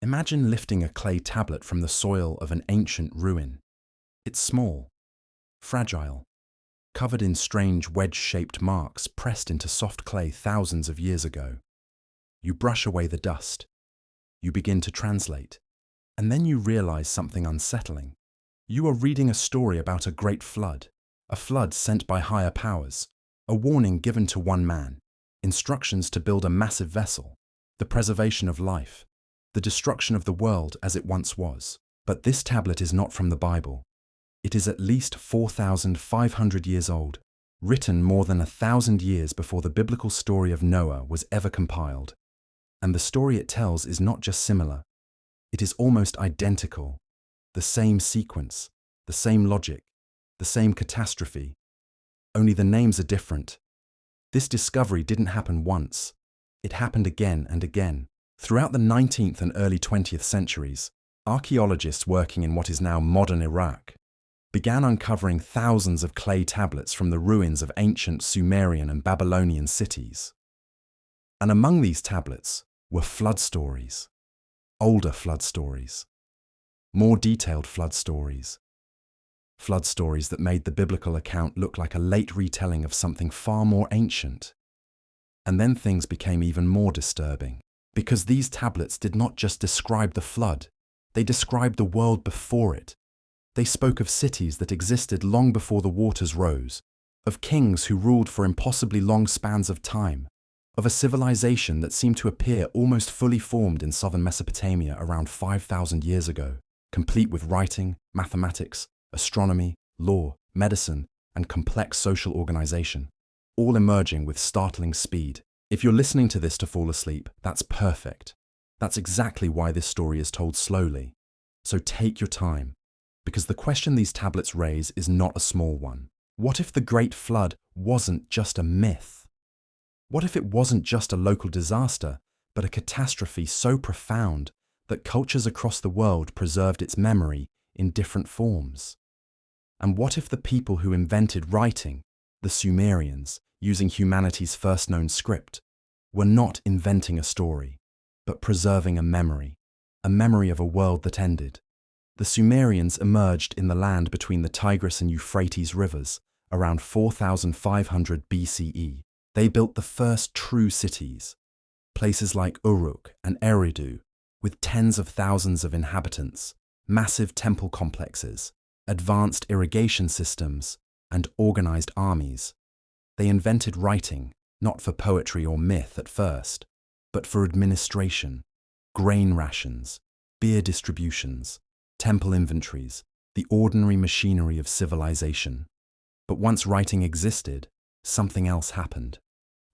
Imagine lifting a clay tablet from the soil of an ancient ruin. It's small, fragile, covered in strange wedge-shaped marks pressed into soft clay thousands of years ago. You brush away the dust. You begin to translate. And then you realize something unsettling. You are reading a story about a great flood, a flood sent by higher powers, a warning given to one man, instructions to build a massive vessel, the preservation of life, the destruction of the world as it once was. But this tablet is not from the Bible. It is at least 4,500 years old, written more than 1,000 years before the biblical story of Noah was ever compiled. And the story it tells is not just similar, it is almost identical. The same sequence, the same logic, the same catastrophe. Only the names are different. This discovery didn't happen once. It happened again and again. Throughout the 19th and early 20th centuries, archaeologists working in what is now modern Iraq began uncovering thousands of clay tablets from the ruins of ancient Sumerian and Babylonian cities. And among these tablets were flood stories, older flood stories, more detailed flood stories that made the biblical account look like a late retelling of something far more ancient. And then things became even more disturbing, because these tablets did not just describe the flood, they described the world before it. They spoke of cities that existed long before the waters rose, of kings who ruled for impossibly long spans of time, of a civilization that seemed to appear almost fully formed in southern Mesopotamia around 5,000 years ago, complete with writing, mathematics, astronomy, law, medicine, and complex social organization, all emerging with startling speed. If you're listening to this to fall asleep, that's perfect. That's exactly why this story is told slowly. So take your time, because the question these tablets raise is not a small one. What if the Great Flood wasn't just a myth? What if it wasn't just a local disaster, but a catastrophe so profound that cultures across the world preserved its memory in different forms? And what if the people who invented writing, the Sumerians, using humanity's first known script, were not inventing a story, but preserving a memory of a world that ended? The Sumerians emerged in the land between the Tigris and Euphrates rivers around 4,500 BCE. They built the first true cities, places like Uruk and Eridu, with tens of thousands of inhabitants, massive temple complexes, advanced irrigation systems, and organized armies. They invented writing, not for poetry or myth at first, but for administration, grain rations, beer distributions, temple inventories, the ordinary machinery of civilization. But once writing existed, something else happened.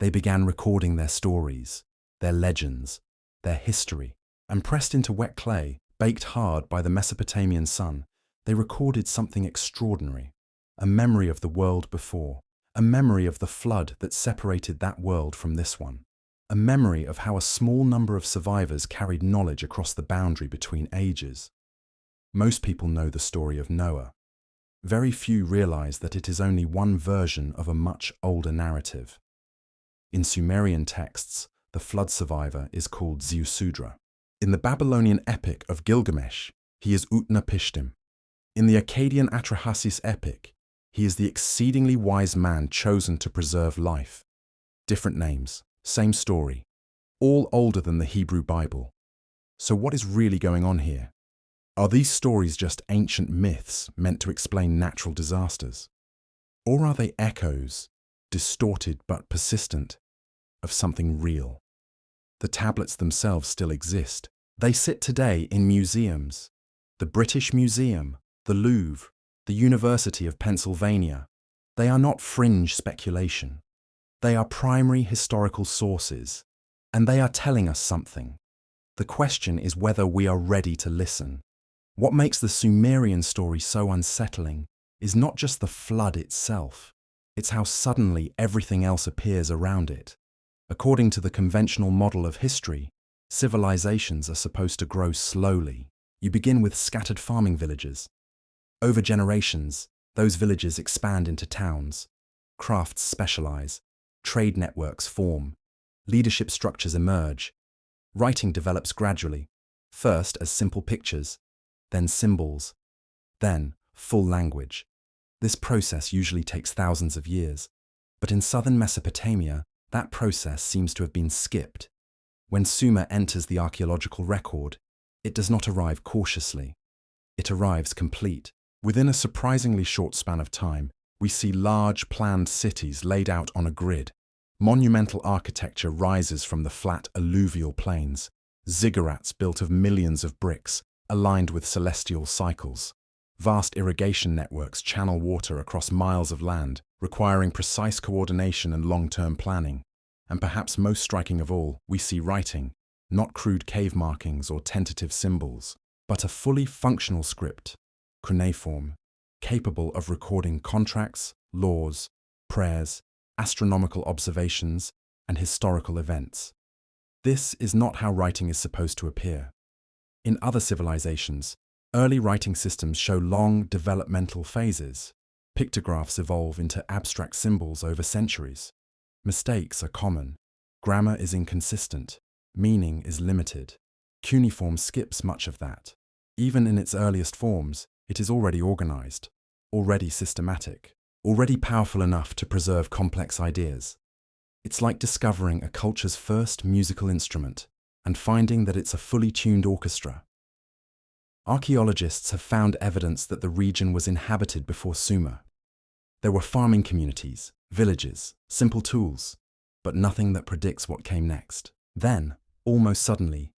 They began recording their stories, their legends, their history, and pressed into wet clay, baked hard by the Mesopotamian sun, they recorded something extraordinary, a memory of the world before, a memory of the flood that separated that world from this one, a memory of how a small number of survivors carried knowledge across the boundary between ages. Most people know the story of Noah. Very few realize that it is only one version of a much older narrative. In Sumerian texts, the flood survivor is called Ziusudra. In the Babylonian Epic of Gilgamesh, he is Utnapishtim. In the Akkadian Atrahasis Epic, he is the exceedingly wise man chosen to preserve life. Different names, same story, all older than the Hebrew Bible. So what is really going on here? Are these stories just ancient myths meant to explain natural disasters? Or are they echoes, distorted but persistent, of something real? The tablets themselves still exist. They sit today in museums. The British Museum, the Louvre, the University of Pennsylvania. They are not fringe speculation. They are primary historical sources, and they are telling us something. The question is whether we are ready to listen. What makes the Sumerian story so unsettling is not just the flood itself, it's how suddenly everything else appears around it. According to the conventional model of history, civilizations are supposed to grow slowly. You begin with scattered farming villages. Over generations, those villages expand into towns. Crafts specialize. Trade networks form. Leadership structures emerge. Writing develops gradually. first as simple pictures, then symbols, then full language. This process usually takes thousands of years, but in southern Mesopotamia, that process seems to have been skipped. When Sumer enters the archaeological record, it does not arrive cautiously. It arrives complete. Within a surprisingly short span of time, we see large, planned cities laid out on a grid. Monumental architecture rises from the flat alluvial plains, ziggurats built of millions of bricks, aligned with celestial cycles. Vast irrigation networks channel water across miles of land, requiring precise coordination and long-term planning. And perhaps most striking of all, we see writing, not crude cave markings or tentative symbols, but a fully functional script, cuneiform, capable of recording contracts, laws, prayers, astronomical observations, and historical events. This is not how writing is supposed to appear. In other civilizations, early writing systems show long developmental phases. Pictographs evolve into abstract symbols over centuries. Mistakes are common. Grammar is inconsistent. Meaning is limited. Cuneiform skips much of that. Even in its earliest forms, it is already organized, already systematic, already powerful enough to preserve complex ideas. It's like discovering a culture's first musical instrument and finding that it's a fully tuned orchestra. Archaeologists have found evidence that the region was inhabited before Sumer. There were farming communities, villages, simple tools, but nothing that predicts what came next. Then, almost suddenly,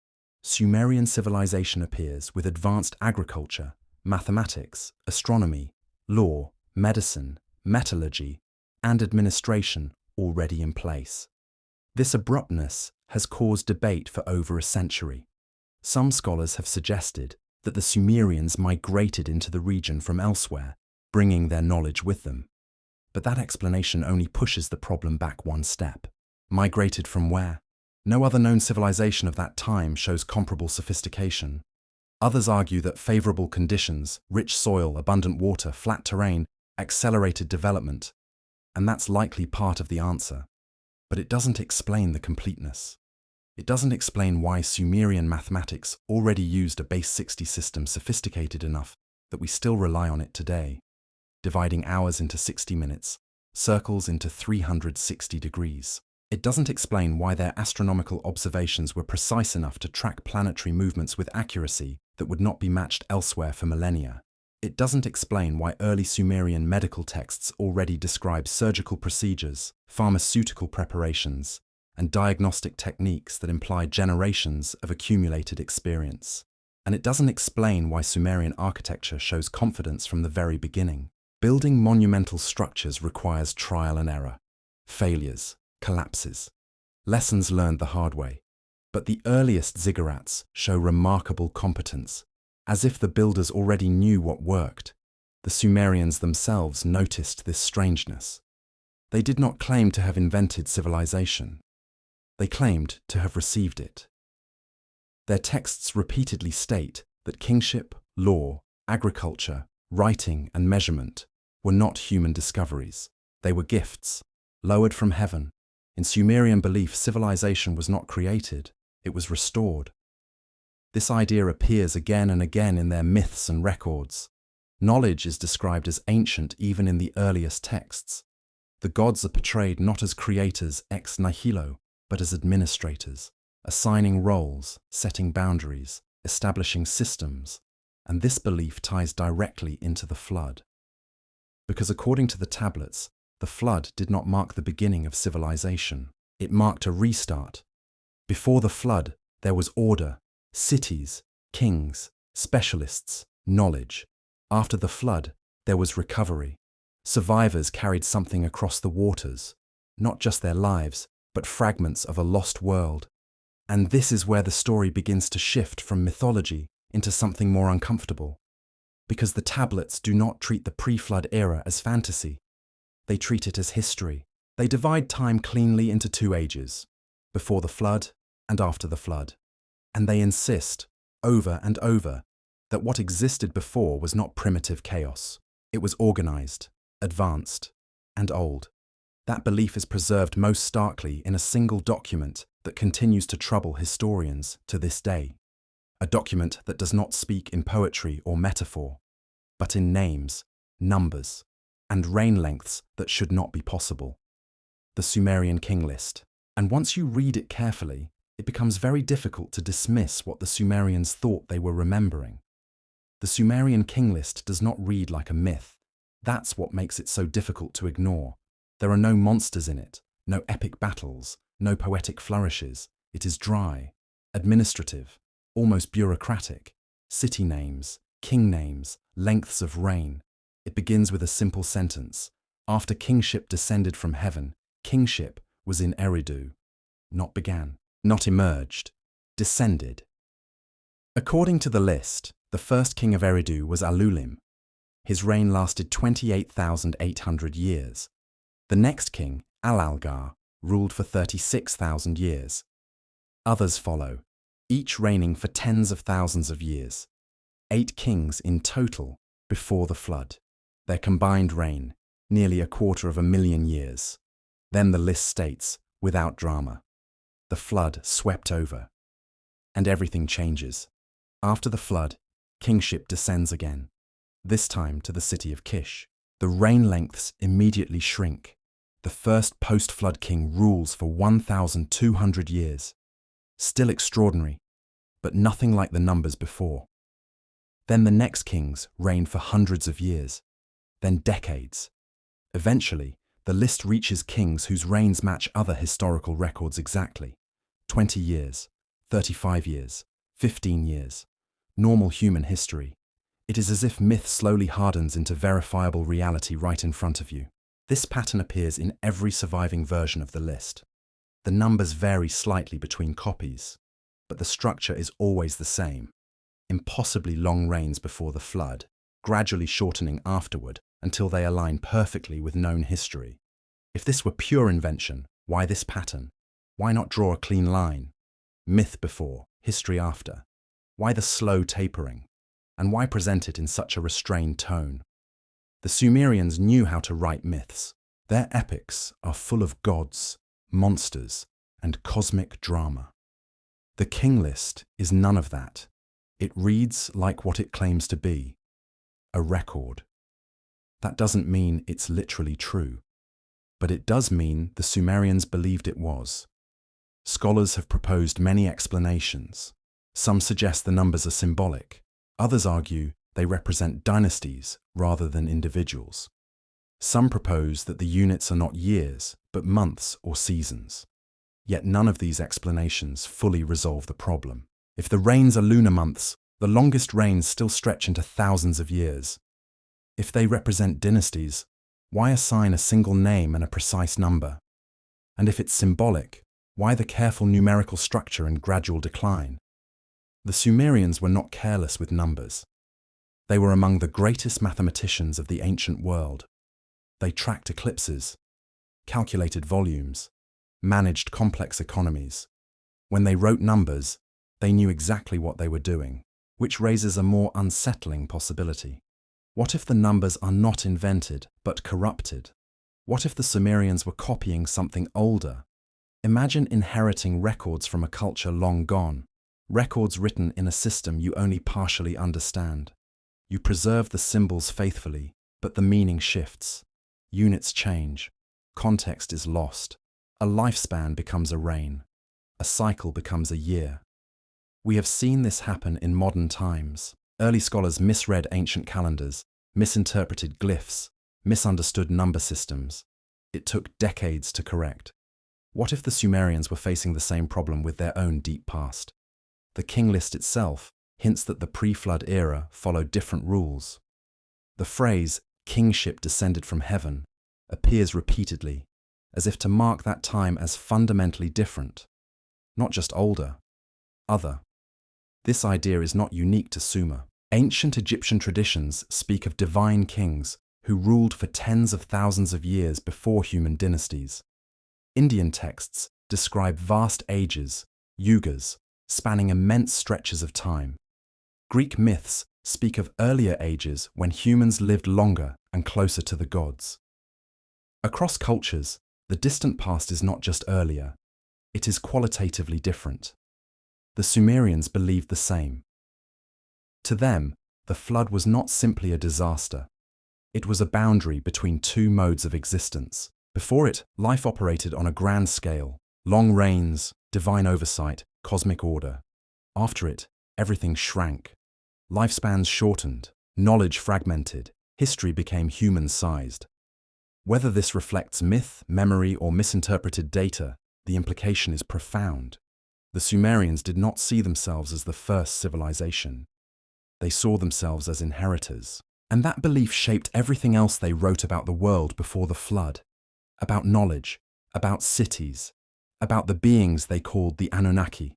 Sumerian civilization appears with advanced agriculture, mathematics, astronomy, law, medicine, metallurgy, and administration already in place. This abruptness has caused debate for over a century. Some scholars have suggested that the Sumerians migrated into the region from elsewhere, bringing their knowledge with them. But that explanation only pushes the problem back one step. Migrated from where? No other known civilization of that time shows comparable sophistication. Others argue that favorable conditions, rich soil, abundant water, flat terrain, accelerated development, and that's likely part of the answer. But it doesn't explain the completeness. It doesn't explain why Sumerian mathematics already used a base 60 system sophisticated enough that we still rely on it today, dividing hours into 60 minutes, circles into 360 degrees. It doesn't explain why their astronomical observations were precise enough to track planetary movements with accuracy that would not be matched elsewhere for millennia. It doesn't explain why early Sumerian medical texts already describe surgical procedures, pharmaceutical preparations, and diagnostic techniques that imply generations of accumulated experience. And it doesn't explain why Sumerian architecture shows confidence from the very beginning. Building monumental structures requires trial and error, failures, collapses, lessons learned the hard way. But the earliest ziggurats show remarkable competence, as if the builders already knew what worked. The Sumerians themselves noticed this strangeness. They did not claim to have invented civilization. They claimed to have received it. Their texts repeatedly state that kingship, law, agriculture, writing, and measurement were not human discoveries. They were gifts, lowered from heaven. In Sumerian belief, civilization was not created, it was restored. This idea appears again and again in their myths and records. Knowledge is described as ancient even in the earliest texts. The gods are portrayed not as creators ex nihilo, but as administrators, assigning roles, setting boundaries, establishing systems, and this belief ties directly into the flood. Because according to the tablets, the flood did not mark the beginning of civilization. It marked a restart. Before the flood, there was order, cities, kings, specialists, knowledge. After the flood, there was recovery. Survivors carried something across the waters, not just their lives, but fragments of a lost world. And this is where the story begins to shift from mythology into something more uncomfortable. Because the tablets do not treat the pre-flood era as fantasy. They treat it as history. They divide time cleanly into two ages, before the flood and after the flood. And they insist, over and over, that what existed before was not primitive chaos. It was organized, advanced, and old. That belief is preserved most starkly in a single document that continues to trouble historians to this day. a document that does not speak in poetry or metaphor, but in names, numbers, and reign lengths that should not be possible. The Sumerian King List. And once you read it carefully, it becomes very difficult to dismiss what the Sumerians thought they were remembering. The Sumerian King List does not read like a myth. That's what makes it so difficult to ignore. There are no monsters in it, no epic battles, no poetic flourishes. It is dry, administrative, almost bureaucratic. City names, king names, lengths of reign. It begins with a simple sentence. After kingship descended from heaven, kingship was in Eridu. Not began, not emerged, descended. According to the list, the first king of Eridu was Alulim. His reign lasted 28,800 years. The next king, Alalgar, ruled for 36,000 years. Others follow, each reigning for tens of thousands of years. 8 kings in total before the flood. Their combined reign, nearly 250,000 years. Then the list states, without drama, the flood swept over. And everything changes. After the flood, kingship descends again, this time to the city of Kish. The reign lengths immediately shrink. The first post-flood king rules for 1,200 years. Still extraordinary, but nothing like the numbers before. Then the next kings reign for hundreds of years, then decades. Eventually, the list reaches kings whose reigns match other historical records exactly. 20 years, 35 years, 15 years. Normal human history. It is as if myth slowly hardens into verifiable reality right in front of you. This pattern appears in every surviving version of the list. The numbers vary slightly between copies, but the structure is always the same. Impossibly long reigns before the flood, gradually shortening afterward until they align perfectly with known history. If this were pure invention, why this pattern? Why not draw a clean line? Myth before, history after. Why the slow tapering? And why present it in such a restrained tone? The Sumerians knew how to write myths. Their epics are full of gods, monsters, and cosmic drama. The King List is none of that. It reads like what it claims to be, a record. That doesn't mean it's literally true, but it does mean the Sumerians believed it was. Scholars have proposed many explanations. Some suggest the numbers are symbolic. Others argue they represent dynasties rather than individuals. Some propose that the units are not years, but months or seasons. Yet none of these explanations fully resolve the problem. If the reigns are lunar months, the longest reigns still stretch into thousands of years. If they represent dynasties, why assign a single name and a precise number? And if it's symbolic, why the careful numerical structure and gradual decline? The Sumerians were not careless with numbers. They were among the greatest mathematicians of the ancient world. They tracked eclipses, calculated volumes, managed complex economies. When they wrote numbers, they knew exactly what they were doing, which raises a more unsettling possibility. What if the numbers are not invented, but corrupted? What if the Sumerians were copying something older? Imagine inheriting records from a culture long gone, records written in a system you only partially understand. You preserve the symbols faithfully, but the meaning shifts. Units change. Context is lost. A lifespan becomes a reign. A cycle becomes a year. We have seen this happen in modern times. Early scholars misread ancient calendars, misinterpreted glyphs, misunderstood number systems. It took decades to correct. What if the Sumerians were facing the same problem with their own deep past? The King List itself hints that the pre-flood era followed different rules. The phrase, kingship descended from heaven, appears repeatedly, as if to mark that time as fundamentally different. Not just older, other. This idea is not unique to Sumer. Ancient Egyptian traditions speak of divine kings who ruled for tens of thousands of years before human dynasties. Indian texts describe vast ages, yugas, spanning immense stretches of time. Greek myths speak of earlier ages when humans lived longer and closer to the gods. Across cultures, the distant past is not just earlier, it is qualitatively different. The Sumerians believed the same. To them, the flood was not simply a disaster. It was a boundary between two modes of existence. Before it, life operated on a grand scale, long rains, divine oversight, cosmic order. After it, everything shrank. Lifespans shortened, knowledge fragmented, history became human-sized. Whether this reflects myth, memory, or misinterpreted data, the implication is profound. The Sumerians did not see themselves as the first civilization. They saw themselves as inheritors. And that belief shaped everything else they wrote about the world before the flood. About knowledge, about cities, about the beings they called the Anunnaki.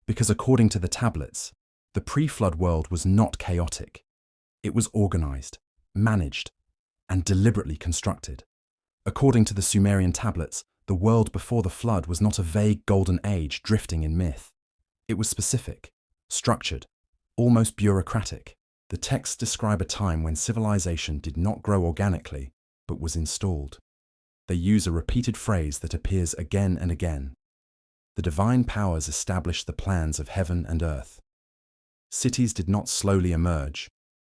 Because according to the tablets, the pre-flood world was not chaotic. It was organized, managed, and deliberately constructed. According to the Sumerian tablets, the world before the flood was not a vague golden age drifting in myth. It was specific, structured, almost bureaucratic. The texts describe a time when civilization did not grow organically, but was installed. They use a repeated phrase that appears again and again. The divine powers established the plans of heaven and earth. Cities did not slowly emerge.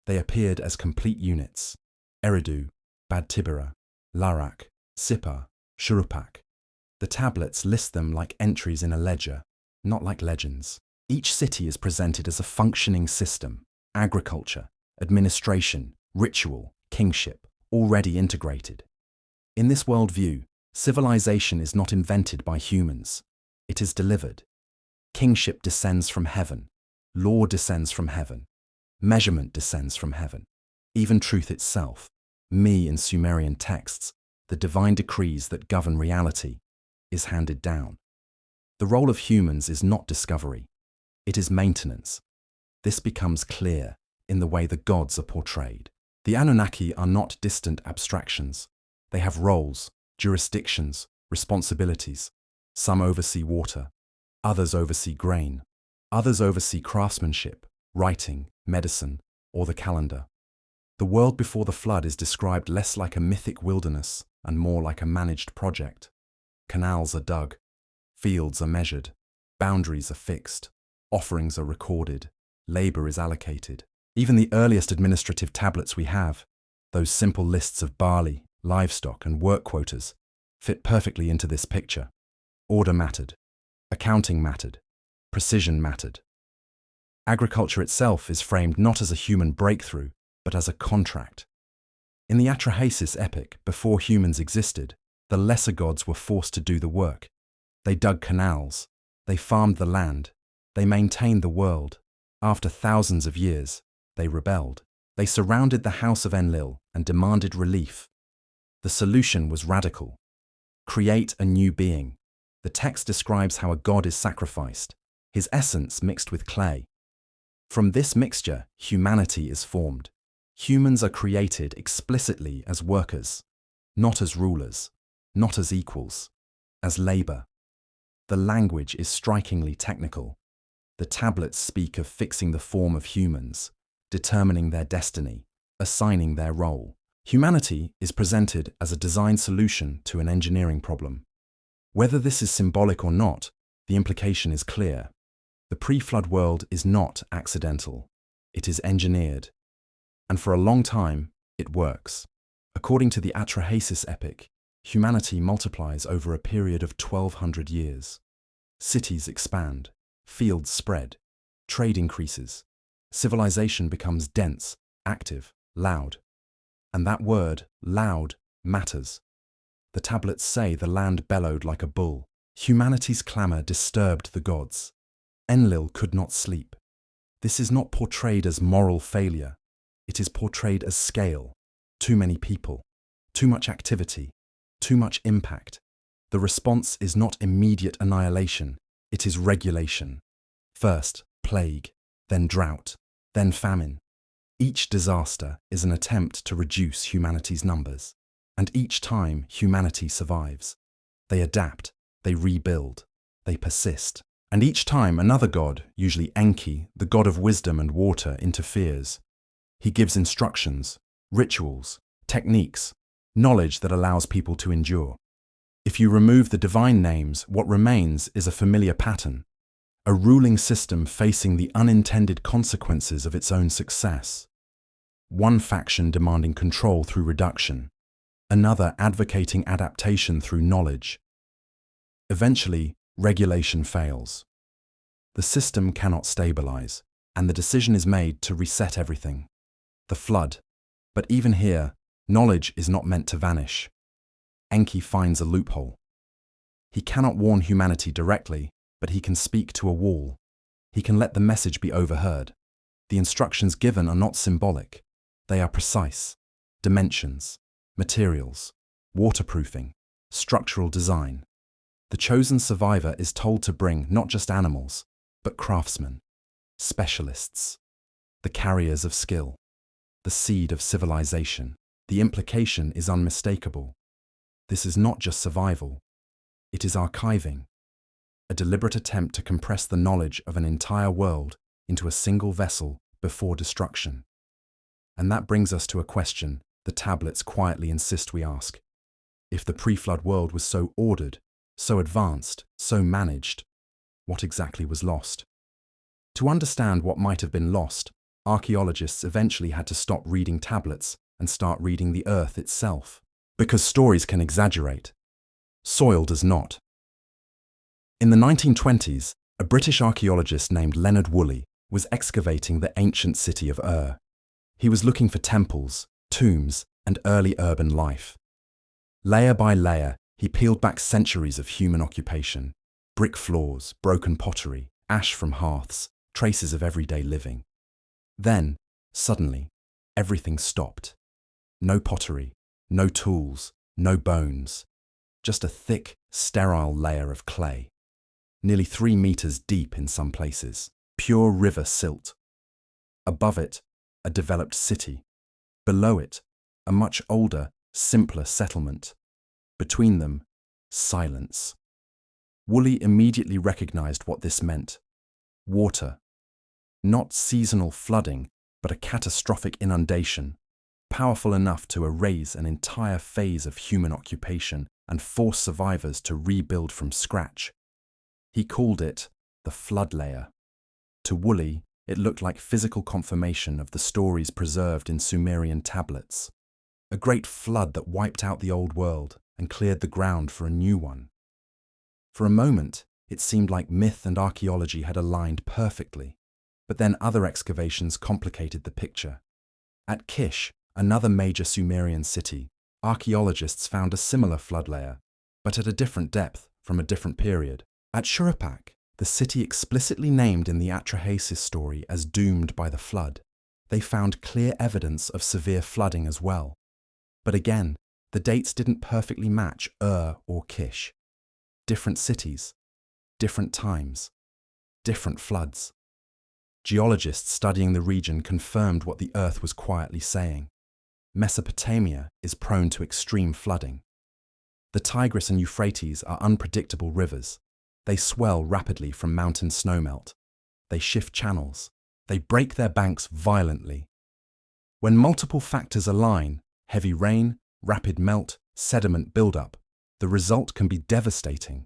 They appeared as complete units. Eridu, Bad Tibera, Larak, Sippar, Shurupak. The tablets list them like entries in a ledger, not like legends. Each city is presented as a functioning system. Agriculture, administration, ritual, kingship, already integrated. In this worldview, civilization is not invented by humans. It is delivered. Kingship descends from heaven. Law descends from heaven. Measurement descends from heaven. Even truth itself, me in Sumerian texts, the divine decrees that govern reality, is handed down. The role of humans is not discovery. It is maintenance. This becomes clear in the way the gods are portrayed. The Anunnaki are not distant abstractions. They have roles, jurisdictions, responsibilities. Some oversee water, others oversee grain, others oversee craftsmanship, writing, medicine, or the calendar. The world before the flood is described less like a mythic wilderness and more like a managed project. Canals are dug, fields are measured, boundaries are fixed, offerings are recorded, labor is allocated. Even the earliest administrative tablets we have, those simple lists of barley, livestock, and work quotas, fit perfectly into this picture. Order mattered. Accounting mattered. Precision mattered. Agriculture itself is framed not as a human breakthrough, but as a contract. In the Atrahasis Epic, before humans existed, the lesser gods were forced to do the work. They dug canals. They farmed the land. They maintained the world. After thousands of years, they rebelled. They surrounded the house of Enlil and demanded relief. The solution was radical. Create a new being. The text describes how a god is sacrificed, his essence mixed with clay. From this mixture, humanity is formed. Humans are created explicitly as workers, not as rulers, not as equals, as labor. The language is strikingly technical. The tablets speak of fixing the form of humans, determining their destiny, assigning their role. Humanity is presented as a design solution to an engineering problem. Whether this is symbolic or not, the implication is clear. The pre-flood world is not accidental. It is engineered. And for a long time, it works. According to the Atrahasis Epic, humanity multiplies over a period of 1,200 years. Cities expand, fields spread, trade increases. Civilization becomes dense, active, loud. And that word, loud, matters. The tablets say the land bellowed like a bull. Humanity's clamor disturbed the gods. Enlil could not sleep. This is not portrayed as moral failure. It is portrayed as scale. Too many people, too much activity, too much impact. The response is not immediate annihilation. It is regulation. First, plague, then drought, then famine. Each disaster is an attempt to reduce humanity's numbers. And each time, humanity survives. They adapt, they rebuild, they persist. And each time, another god, usually Enki, the god of wisdom and water, interferes. He gives instructions, rituals, techniques, knowledge that allows people to endure. If you remove the divine names, what remains is a familiar pattern. a ruling system facing the unintended consequences of its own success. One faction demanding control through reduction, another advocating adaptation through knowledge. Eventually, regulation fails. The system cannot stabilize, and the decision is made to reset everything. The flood. But even here, knowledge is not meant to vanish. Enki finds a loophole. He cannot warn humanity directly, but he can speak to a wall. He can let the message be overheard. The instructions given are not symbolic. They are precise. Dimensions, materials, waterproofing, structural design. The chosen survivor is told to bring not just animals, but craftsmen, specialists, the carriers of skill, the seed of civilization. The implication is unmistakable. This is not just survival. It is archiving, a deliberate attempt to compress the knowledge of an entire world into a single vessel before destruction. And that brings us to a question the tablets quietly insist we ask. If the pre-flood world was so ordered, so advanced, so managed, what exactly was lost? To understand what might have been lost, archaeologists eventually had to stop reading tablets and start reading the earth itself. Because stories can exaggerate. Soil does not. In the 1920s, a British archaeologist named Leonard Woolley was excavating the ancient city of Ur. He was looking for temples, tombs, and early urban life. Layer by layer, he peeled back centuries of human occupation. Brick floors, broken pottery, ash from hearths, traces of everyday living. Then, suddenly, everything stopped. No pottery, no tools, no bones. Just a thick, sterile layer of clay. Nearly 3 meters deep in some places. Pure river silt. Above it, a developed city. Below it, a much older, simpler settlement. Between them, silence. Woolley immediately recognized what this meant. Water. Not seasonal flooding, but a catastrophic inundation, powerful enough to erase an entire phase of human occupation and force survivors to rebuild from scratch. He called it the flood layer. To Woolley, it looked like physical confirmation of the stories preserved in Sumerian tablets. A great flood that wiped out the old world and cleared the ground for a new one. For a moment, it seemed like myth and archaeology had aligned perfectly, but then other excavations complicated the picture. At Kish, another major Sumerian city, archaeologists found a similar flood layer, but at a different depth from a different period. At Shuruppak, the city explicitly named in the Atrahasis story as doomed by the flood, they found clear evidence of severe flooding as well. But again, the dates didn't perfectly match Ur or Kish. Different cities, different times, different floods. Geologists studying the region confirmed what the earth was quietly saying. Mesopotamia is prone to extreme flooding. The Tigris and Euphrates are unpredictable rivers. They swell rapidly from mountain snowmelt. They shift channels. They break their banks violently. When multiple factors align, heavy rain, rapid melt, sediment buildup, the result can be devastating.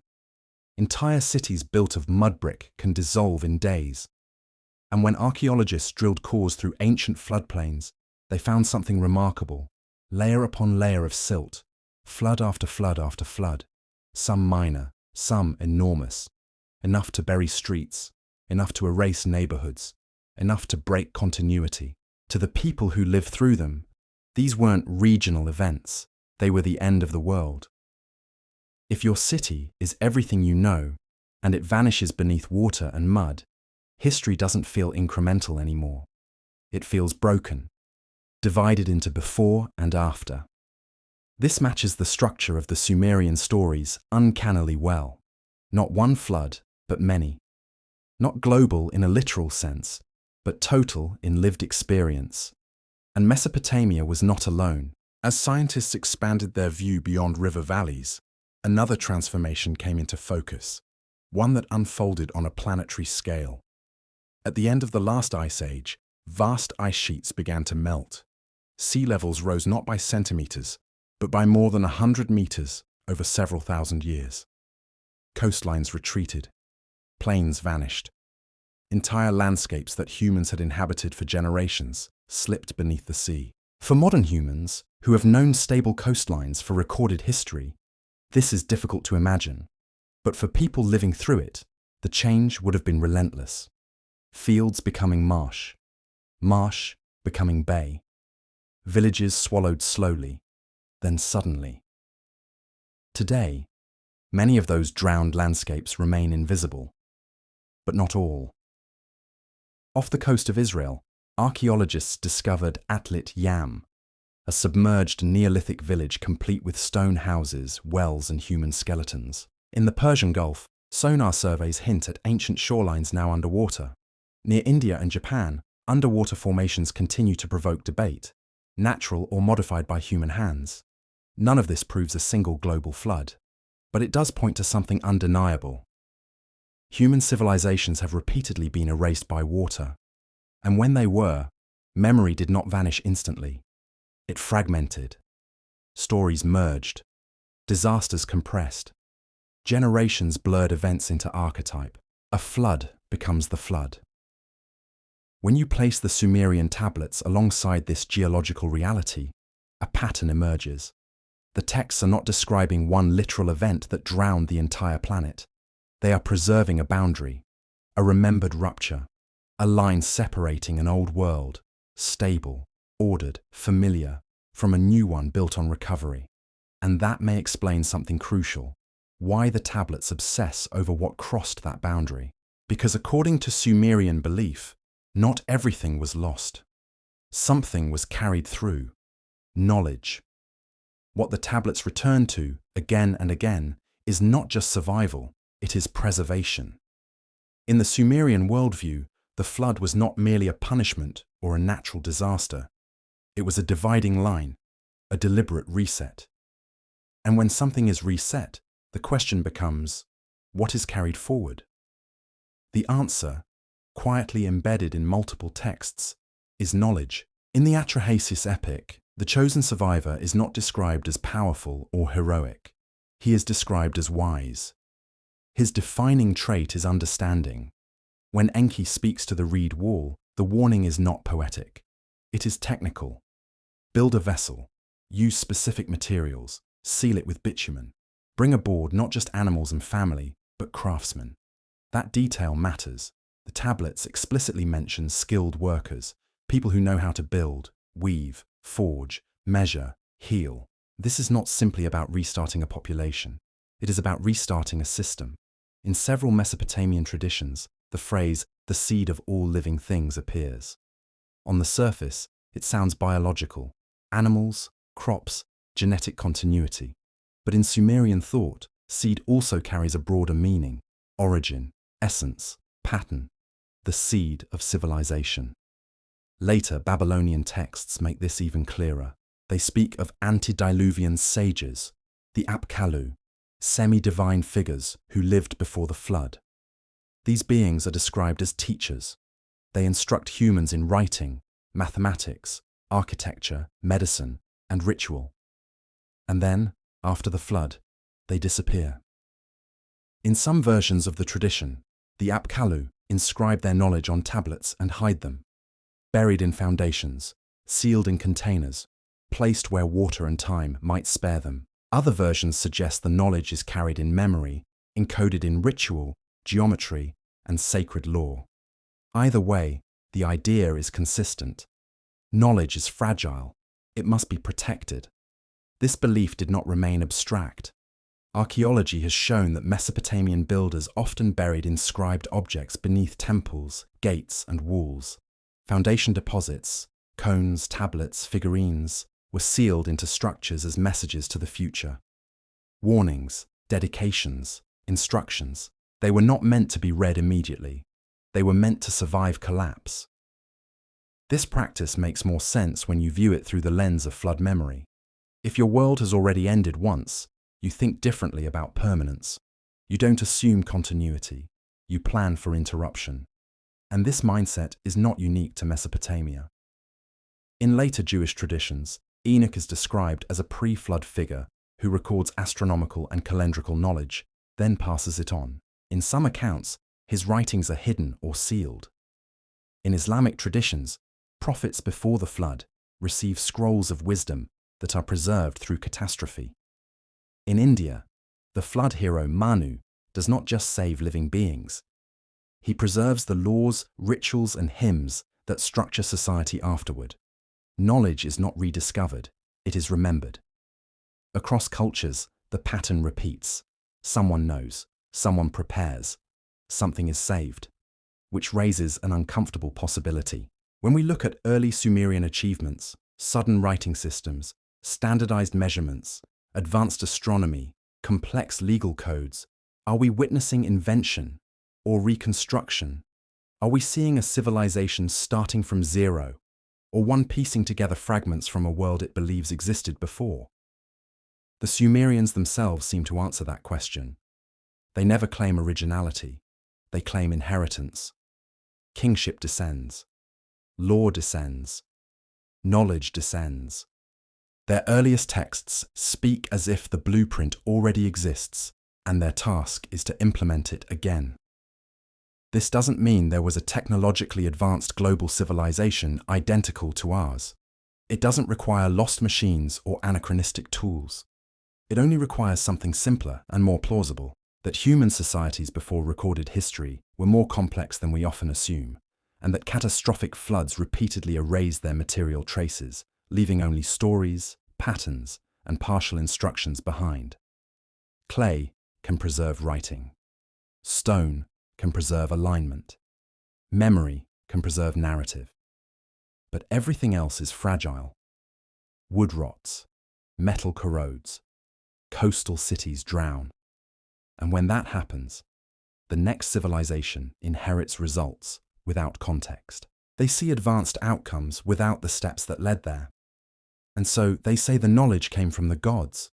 Entire cities built of mud brick can dissolve in days. And when archaeologists drilled cores through ancient floodplains, they found something remarkable. Layer upon layer of silt, flood after flood after flood, some minor, some enormous, enough to bury streets, enough to erase neighborhoods, enough to break continuity. To the people who lived through them, these weren't regional events, they were the end of the world. If your city is everything you know, and it vanishes beneath water and mud, history doesn't feel incremental anymore. It feels broken, divided into before and after. This matches the structure of the Sumerian stories uncannily well. Not one flood, but many. Not global in a literal sense, but total in lived experience. And Mesopotamia was not alone. As scientists expanded their view beyond river valleys, another transformation came into focus, one that unfolded on a planetary scale. At the end of the last ice age, vast ice sheets began to melt. Sea levels rose not by centimeters, but by more than 100 meters over several thousand years. Coastlines retreated. plains vanished. Entire landscapes that humans had inhabited for generations slipped beneath the sea. For modern humans, who have known stable coastlines for recorded history, this is difficult to imagine. But for people living through it, the change would have been relentless. Fields becoming marsh, marsh becoming bay, villages swallowed slowly, then suddenly. Today, many of those drowned landscapes remain invisible, but not all. Off the coast of Israel, archaeologists discovered Atlit Yam, a submerged Neolithic village complete with stone houses, wells, and human skeletons. In the Persian Gulf, sonar surveys hint at ancient shorelines now underwater. Near India and Japan, underwater formations continue to provoke debate, natural or modified by human hands. None of this proves a single global flood, but it does point to something undeniable. Human civilizations have repeatedly been erased by water, and when they were, memory did not vanish instantly. It fragmented. Stories merged. Disasters compressed. Generations blurred events into archetype. A flood becomes the flood. When you place the Sumerian tablets alongside this geological reality, a pattern emerges. The texts are not describing one literal event that drowned the entire planet. They are preserving a boundary, a remembered rupture, a line separating an old world, stable, ordered, familiar, from a new one built on recovery. And that may explain something crucial: why the tablets obsess over what crossed that boundary. Because according to Sumerian belief, not everything was lost. Something was carried through. Knowledge. What the tablets return to, again and again, is not just survival, it is preservation. In the Sumerian worldview, the flood was not merely a punishment or a natural disaster. It was a dividing line, a deliberate reset. And when something is reset, the question becomes, what is carried forward? The answer, quietly embedded in multiple texts, is knowledge. In the Atrahasis Epic, the chosen survivor is not described as powerful or heroic. He is described as wise. His defining trait is understanding. When Enki speaks to the reed wall, the warning is not poetic. It is technical. Build a vessel. Use specific materials. Seal it with bitumen. Bring aboard not just animals and family, but craftsmen. That detail matters. The tablets explicitly mention skilled workers, people who know how to build, weave, forge, measure, heal. This is not simply about restarting a population. It is about restarting a system. In several Mesopotamian traditions, the phrase, "the seed of all living things," appears. On the surface, it sounds biological: animals, crops, genetic continuity. But in Sumerian thought, seed also carries a broader meaning: origin, essence, pattern, the seed of civilization. Later Babylonian texts make this even clearer. They speak of antediluvian sages, the Apkallu, semi-divine figures who lived before the flood. These beings are described as teachers. They instruct humans in writing, mathematics, architecture, medicine, and ritual. And then, after the flood, they disappear. In some versions of the tradition, the Apkallu inscribe their knowledge on tablets and hide them, buried in foundations, sealed in containers, placed where water and time might spare them. Other versions suggest the knowledge is carried in memory, encoded in ritual, geometry, and sacred lore. Either way, the idea is consistent. Knowledge is fragile. It must be protected. This belief did not remain abstract. Archaeology has shown that Mesopotamian builders often buried inscribed objects beneath temples, gates, and walls. Foundation deposits, cones, tablets, figurines, were sealed into structures as messages to the future. Warnings, dedications, instructions. They were not meant to be read immediately. They were meant to survive collapse. This practice makes more sense when you view it through the lens of flood memory. If your world has already ended once, you think differently about permanence. You don't assume continuity. You plan for interruption. And this mindset is not unique to Mesopotamia. In later Jewish traditions, Enoch is described as a pre-flood figure who records astronomical and calendrical knowledge, then passes it on. In some accounts, His writings are hidden or sealed. In Islamic traditions, prophets before the flood receive scrolls of wisdom that are preserved through catastrophe. In India, the flood hero Manu does not just save living beings. He preserves the laws, rituals, and hymns that structure society afterward. Knowledge is not rediscovered, it is remembered. Across cultures, the pattern repeats. Someone knows, someone prepares, something is saved, which raises an uncomfortable possibility. When we look at early Sumerian achievements, sudden writing systems, standardized measurements, advanced astronomy, complex legal codes, are we witnessing invention or reconstruction? Are we seeing a civilization starting from zero, or one piecing together fragments from a world it believes existed before? The Sumerians themselves seem to answer that question. They never claim originality, they claim inheritance. Kingship descends, law descends, knowledge descends. Their earliest texts speak as if the blueprint already exists, and their task is to implement it again. This doesn't mean there was a technologically advanced global civilization identical to ours. It doesn't require lost machines or anachronistic tools. It only requires something simpler and more plausible, that human societies before recorded history were more complex than we often assume, and that catastrophic floods repeatedly erased their material traces, leaving only stories, patterns, and partial instructions behind. Clay can preserve writing. Stone can preserve alignment. Memory can preserve narrative. But everything else is fragile. Wood rots, metal corrodes, coastal cities drown. And when that happens, the next civilization inherits results without context. They see advanced outcomes without the steps that led there. And so they say the knowledge came from the gods.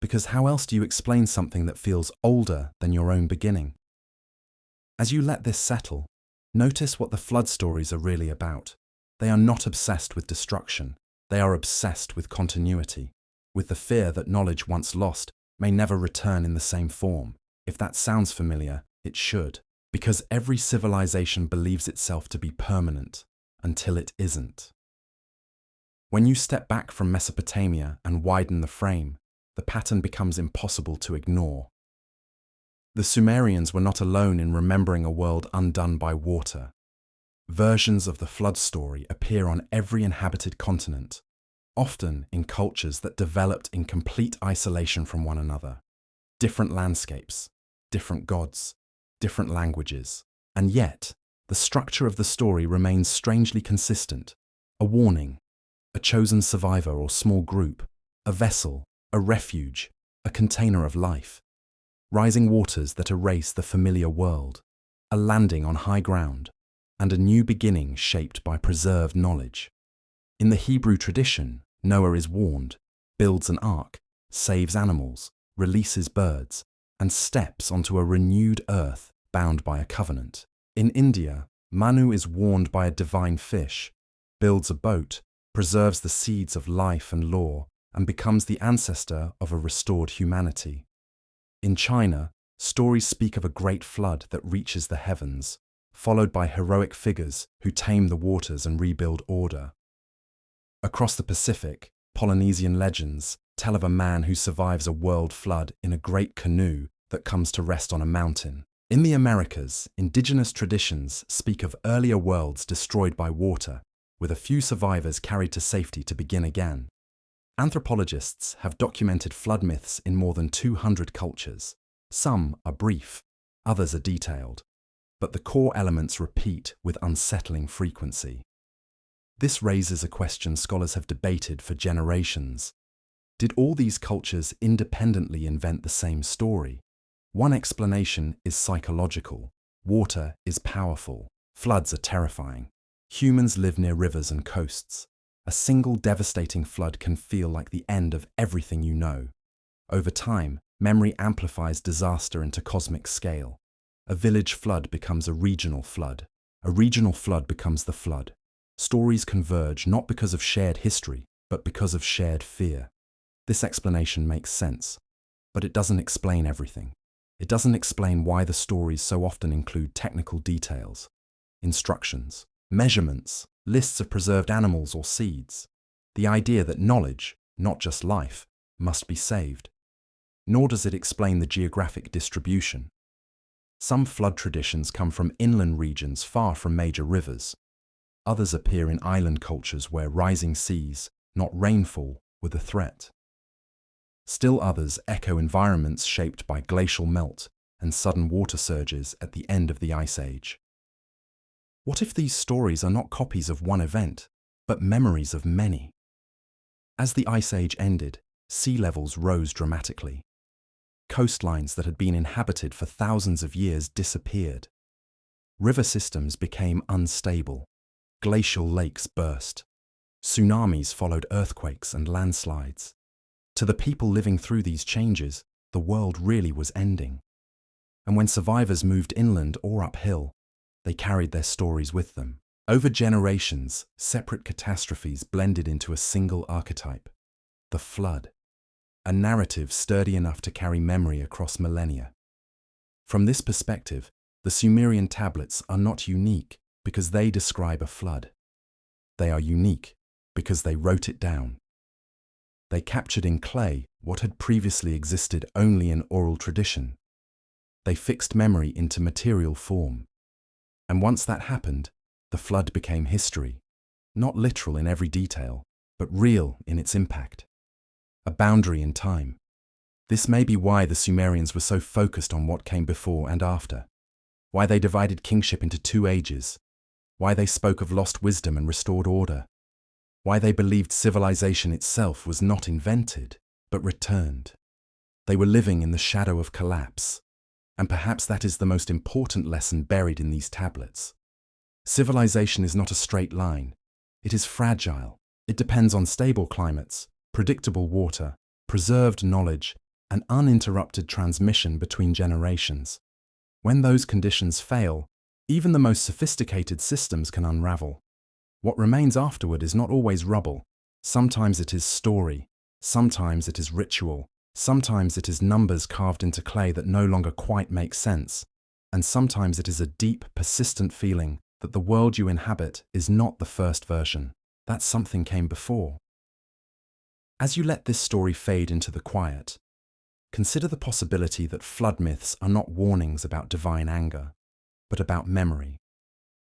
Because how else do you explain something that feels older than your own beginning? As you let this settle, notice what the flood stories are really about. They are not obsessed with destruction. They are obsessed with continuity, with the fear that knowledge once lost may never return in the same form. If that sounds familiar, it should, because every civilization believes itself to be permanent until it isn't. When you step back from Mesopotamia and widen the frame, the pattern becomes impossible to ignore. The Sumerians were not alone in remembering a world undone by water. Versions of the flood story appear on every inhabited continent, often in cultures that developed in complete isolation from one another. Different landscapes, different gods, different languages. And yet, the structure of the story remains strangely consistent. A warning, a chosen survivor or small group, a vessel, a refuge, a container of life. Rising waters that erase the familiar world, a landing on high ground, and a new beginning shaped by preserved knowledge. In the Hebrew tradition, Noah is warned, builds an ark, saves animals, releases birds, and steps onto a renewed earth bound by a covenant. In India, Manu is warned by a divine fish, builds a boat, preserves the seeds of life and law, and becomes the ancestor of a restored humanity. In China, stories speak of a great flood that reaches the heavens, followed by heroic figures who tame the waters and rebuild order. Across the Pacific, Polynesian legends tell of a man who survives a world flood in a great canoe that comes to rest on a mountain. In the Americas, indigenous traditions speak of earlier worlds destroyed by water, with a few survivors carried to safety to begin again. Anthropologists have documented flood myths in more than 200 cultures. Some are brief, others are detailed, but the core elements repeat with unsettling frequency. This raises a question scholars have debated for generations. Did all these cultures independently invent the same story? One explanation is psychological. Water is powerful. Floods are terrifying. Humans live near rivers and coasts. A single devastating flood can feel like the end of everything you know. Over time, memory amplifies disaster into cosmic scale. A village flood becomes a regional flood. A regional flood becomes the flood. Stories converge not because of shared history, but because of shared fear. This explanation makes sense, but it doesn't explain everything. It doesn't explain why the stories so often include technical details, instructions, measurements, lists of preserved animals or seeds, the idea that knowledge, not just life, must be saved. Nor does it explain the geographic distribution. Some flood traditions come from inland regions far from major rivers. Others appear in island cultures where rising seas, not rainfall, were the threat. Still others echo environments shaped by glacial melt and sudden water surges at the end of the Ice Age. What if these stories are not copies of one event, but memories of many? As the Ice Age ended, sea levels rose dramatically. Coastlines that had been inhabited for thousands of years disappeared. River systems became unstable. Glacial lakes burst. Tsunamis followed earthquakes and landslides. To the people living through these changes, the world really was ending. And when survivors moved inland or uphill, they carried their stories with them. Over generations, separate catastrophes blended into a single archetype: the flood, a narrative sturdy enough to carry memory across millennia. From this perspective, the Sumerian tablets are not unique because they describe a flood. They are unique because they wrote it down. They captured in clay what had previously existed only in oral tradition. They fixed memory into material form. And once that happened, the flood became history, not literal in every detail, but real in its impact. A boundary in time. This may be why the Sumerians were so focused on what came before and after, why they divided kingship into 2 ages, why they spoke of lost wisdom and restored order, why they believed civilization itself was not invented, but returned. They were living in the shadow of collapse, and perhaps that is the most important lesson buried in these tablets. Civilization is not a straight line. It is fragile. It depends on stable climates, predictable water, preserved knowledge, and uninterrupted transmission between generations. When those conditions fail, even the most sophisticated systems can unravel. What remains afterward is not always rubble. Sometimes it is story, sometimes it is ritual, sometimes it is numbers carved into clay that no longer quite make sense, and sometimes it is a deep, persistent feeling that the world you inhabit is not the first version, that something came before. As you let this story fade into the quiet, consider the possibility that flood myths are not warnings about divine anger, but about memory.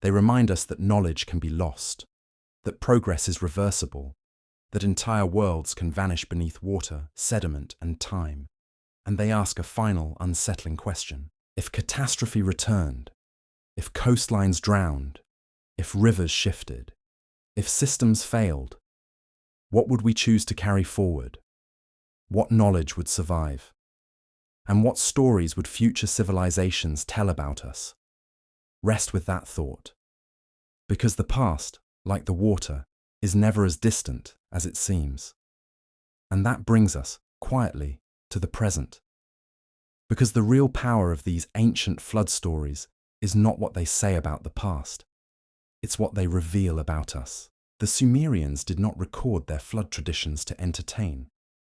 They remind us that knowledge can be lost, that progress is reversible, that entire worlds can vanish beneath water, sediment, and time. And they ask a final, unsettling question. If catastrophe returned, if coastlines drowned, if rivers shifted, if systems failed, what would we choose to carry forward? What knowledge would survive? And what stories would future civilizations tell about us? Rest with that thought. Because the past, like the water, is never as distant as it seems. And that brings us, quietly, to the present. Because the real power of these ancient flood stories is not what they say about the past. It's what they reveal about us. The Sumerians did not record their flood traditions to entertain.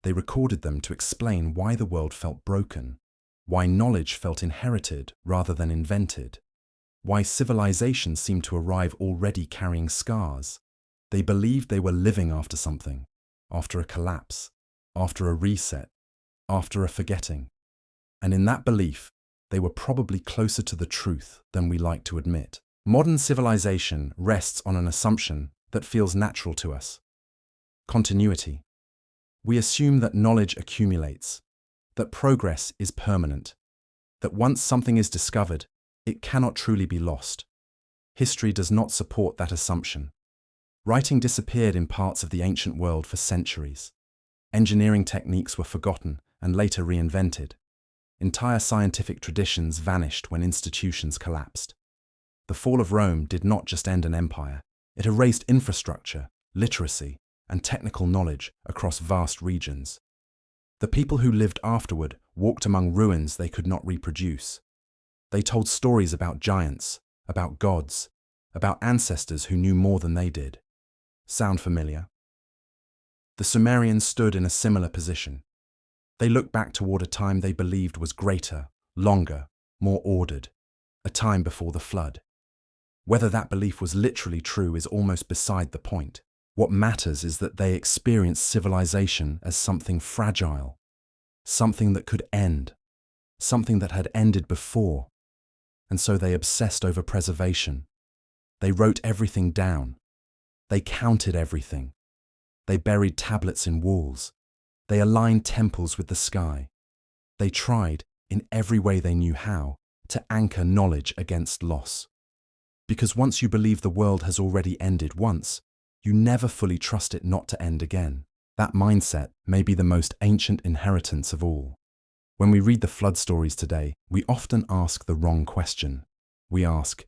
They recorded them to explain why the world felt broken, why knowledge felt inherited rather than invented, why civilization seemed to arrive already carrying scars. They believed they were living after something, after a collapse, after a reset, after a forgetting. And in that belief, they were probably closer to the truth than we like to admit. Modern civilization rests on an assumption that feels natural to us: continuity. We assume that knowledge accumulates, that progress is permanent, that once something is discovered, it cannot truly be lost. History does not support that assumption. Writing disappeared in parts of the ancient world for centuries. Engineering techniques were forgotten and later reinvented. Entire scientific traditions vanished when institutions collapsed. The fall of Rome did not just end an empire. It erased infrastructure, literacy, and technical knowledge across vast regions. The people who lived afterward walked among ruins they could not reproduce. They told stories about giants, about gods, about ancestors who knew more than they did. Sound familiar? The Sumerians stood in a similar position. They looked back toward a time they believed was greater, longer, more ordered, a time before the flood. Whether that belief was literally true is almost beside the point. What matters is that they experienced civilization as something fragile, something that could end, something that had ended before, and so they obsessed over preservation. They wrote everything down. They counted everything. They buried tablets in walls. They aligned temples with the sky. They tried, in every way they knew how, to anchor knowledge against loss. Because once you believe the world has already ended once, you never fully trust it not to end again. That mindset may be the most ancient inheritance of all. When we read the flood stories today, we often ask the wrong question. We ask,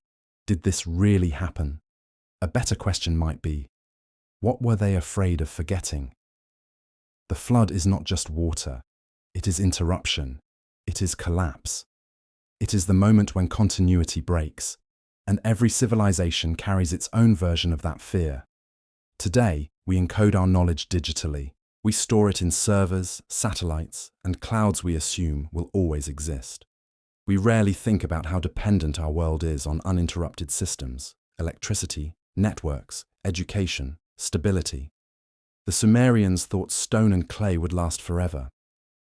did this really happen? A better question might be, what were they afraid of forgetting? The flood is not just water. It is interruption. It is collapse. It is the moment when continuity breaks, and every civilization carries its own version of that fear. Today, we encode our knowledge digitally. We store it in servers, satellites, and clouds we assume will always exist. We rarely think about how dependent our world is on uninterrupted systems, electricity, networks, education, stability. The Sumerians thought stone and clay would last forever.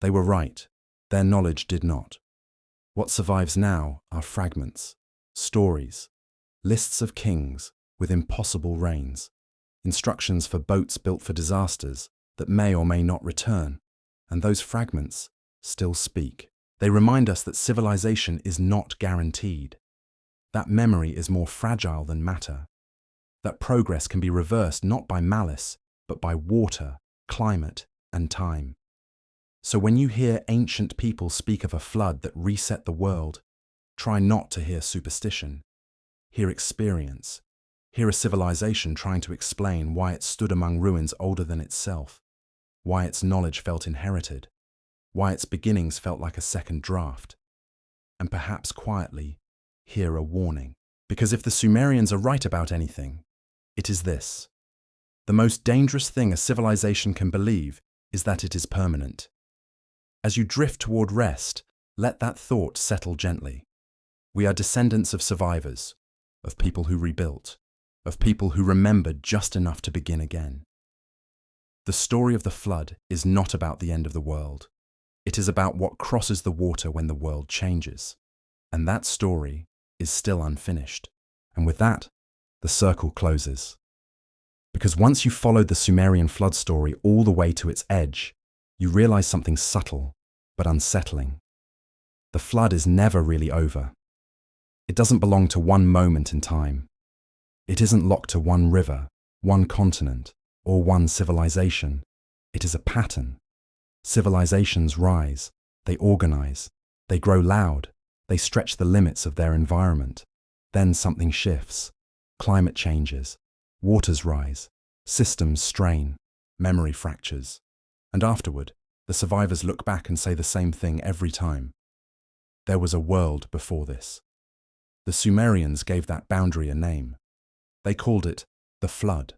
They were right. Their knowledge did not. What survives now are fragments, stories, lists of kings with impossible reigns, instructions for boats built for disasters that may or may not return, and those fragments still speak. They remind us that civilization is not guaranteed, that memory is more fragile than matter, that progress can be reversed not by malice, but by water, climate, and time. So when you hear ancient people speak of a flood that reset the world, try not to hear superstition. Hear experience. Hear a civilization trying to explain why it stood among ruins older than itself, why its knowledge felt inherited, why its beginnings felt like a second draft. And perhaps quietly, hear a warning. Because if the Sumerians are right about anything, it is this. The most dangerous thing a civilization can believe is that it is permanent. As you drift toward rest, let that thought settle gently. We are descendants of survivors, of people who rebuilt, of people who remembered just enough to begin again. The story of the flood is not about the end of the world. It is about what crosses the water when the world changes. And that story is still unfinished. And with that, the circle closes. Because once you followed the Sumerian flood story all the way to its edge, you realize something subtle but unsettling. The flood is never really over. It doesn't belong to one moment in time. It isn't locked to one river, one continent, or one civilization. It is a pattern. Civilizations rise, they organize, they grow loud, they stretch the limits of their environment. Then something shifts. Climate changes, waters rise, systems strain, memory fractures. And afterward, the survivors look back and say the same thing every time. There was a world before this. The Sumerians gave that boundary a name. They called it the flood.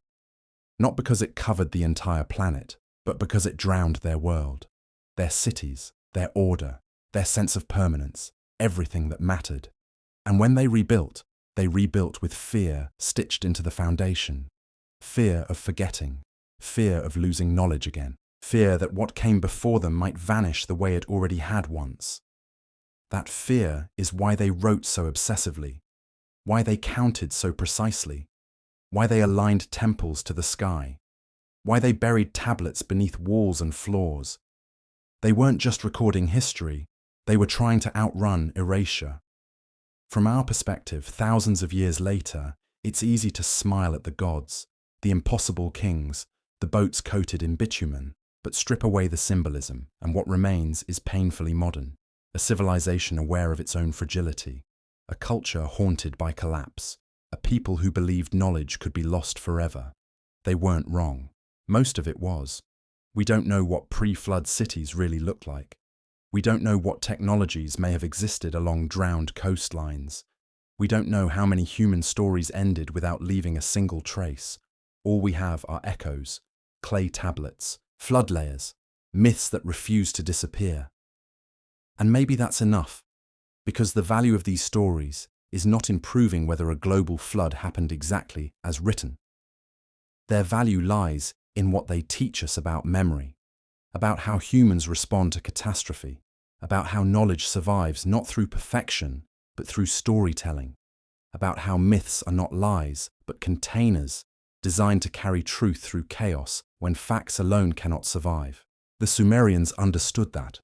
Not because it covered the entire planet, but because it drowned their world, their cities, their order, their sense of permanence, everything that mattered. And when they rebuilt with fear stitched into the foundation. Fear of forgetting, fear of losing knowledge again, fear that what came before them might vanish the way it already had once. That fear is why they wrote so obsessively, why they counted so precisely, why they aligned temples to the sky, why they buried tablets beneath walls and floors. They weren't just recording history, they were trying to outrun erasure. From our perspective, thousands of years later, it's easy to smile at the gods, the impossible kings, the boats coated in bitumen, but strip away the symbolism, and what remains is painfully modern, a civilization aware of its own fragility, a culture haunted by collapse, a people who believed knowledge could be lost forever. They weren't wrong. Most of it was. We don't know what pre-flood cities really looked like. We don't know what technologies may have existed along drowned coastlines. We don't know how many human stories ended without leaving a single trace. All we have are echoes, clay tablets, flood layers, myths that refuse to disappear. And maybe that's enough. Because the value of these stories is not in proving whether a global flood happened exactly as written. Their value lies in what they teach us about memory, about how humans respond to catastrophe, about how knowledge survives not through perfection, but through storytelling, about how myths are not lies, but containers designed to carry truth through chaos when facts alone cannot survive. The Sumerians understood that.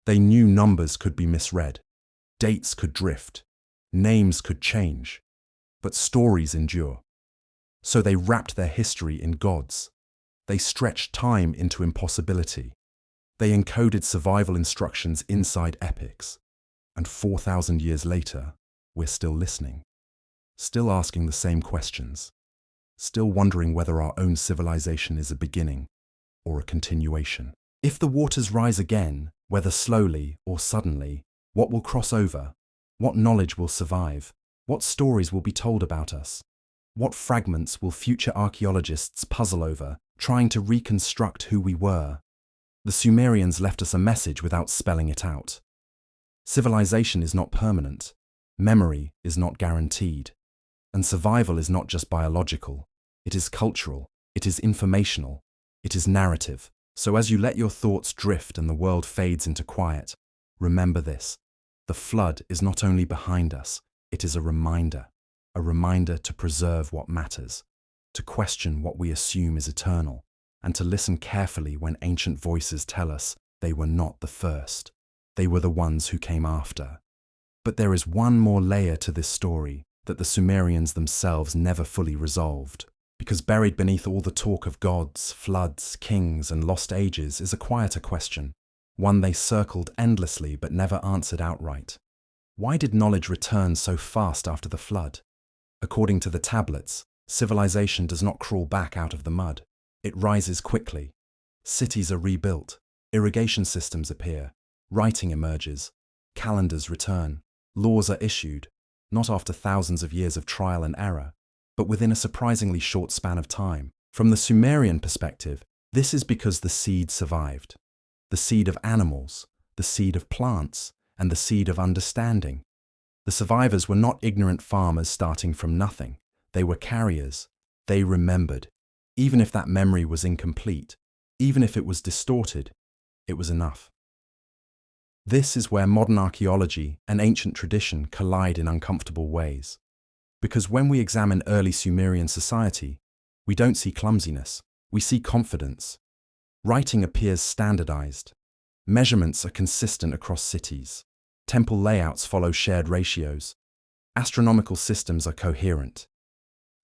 They knew numbers could be misread, dates could drift, names could change, but stories endure. So they wrapped their history in gods. They stretched time into impossibility. They encoded survival instructions inside epics. And 4,000 years later, we're still listening, still asking the same questions, still wondering whether our own civilization is a beginning or a continuation. If the waters rise again, whether slowly or suddenly, what will cross over? What knowledge will survive? What stories will be told about us? What fragments will future archaeologists puzzle over, trying to reconstruct who we were? The Sumerians left us a message without spelling it out. Civilization is not permanent, memory is not guaranteed, and survival is not just biological, it is cultural, it is informational, it is narrative. So as you let your thoughts drift and the world fades into quiet, remember this: the flood is not only behind us, it is a reminder to preserve what matters, to question what we assume is eternal, and to listen carefully when ancient voices tell us they were not the first. They were the ones who came after. But there is one more layer to this story that the Sumerians themselves never fully resolved. Because buried beneath all the talk of gods, floods, kings, and lost ages is a quieter question, one they circled endlessly but never answered outright. Why did knowledge return so fast after the flood? According to the tablets, civilization does not crawl back out of the mud. It rises quickly. Cities are rebuilt, irrigation systems appear, writing emerges, calendars return, laws are issued, not after thousands of years of trial and error, but within a surprisingly short span of time. From the Sumerian perspective, this is because the seed survived. The seed of animals, the seed of plants, and the seed of understanding. The survivors were not ignorant farmers starting from nothing. They were carriers. They remembered. Even if that memory was incomplete, even if it was distorted, it was enough. This is where modern archaeology and ancient tradition collide in uncomfortable ways. Because when we examine early Sumerian society, we don't see clumsiness, we see confidence. Writing appears standardized. Measurements are consistent across cities. Temple layouts follow shared ratios. Astronomical systems are coherent.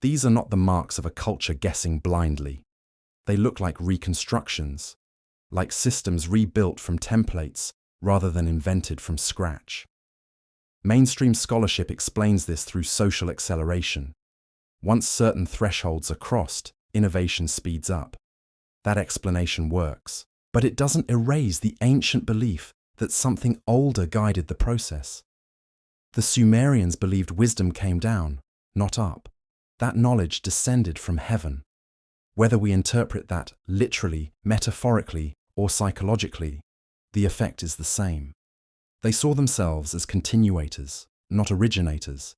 These are not the marks of a culture guessing blindly. They look like reconstructions, like systems rebuilt from templates rather than invented from scratch. Mainstream scholarship explains this through social acceleration. Once certain thresholds are crossed, innovation speeds up. That explanation works, but it doesn't erase the ancient belief that something older guided the process. The Sumerians believed wisdom came down, not up. That knowledge descended from heaven. Whether we interpret that literally, metaphorically, or psychologically, the effect is the same. They saw themselves as continuators, not originators,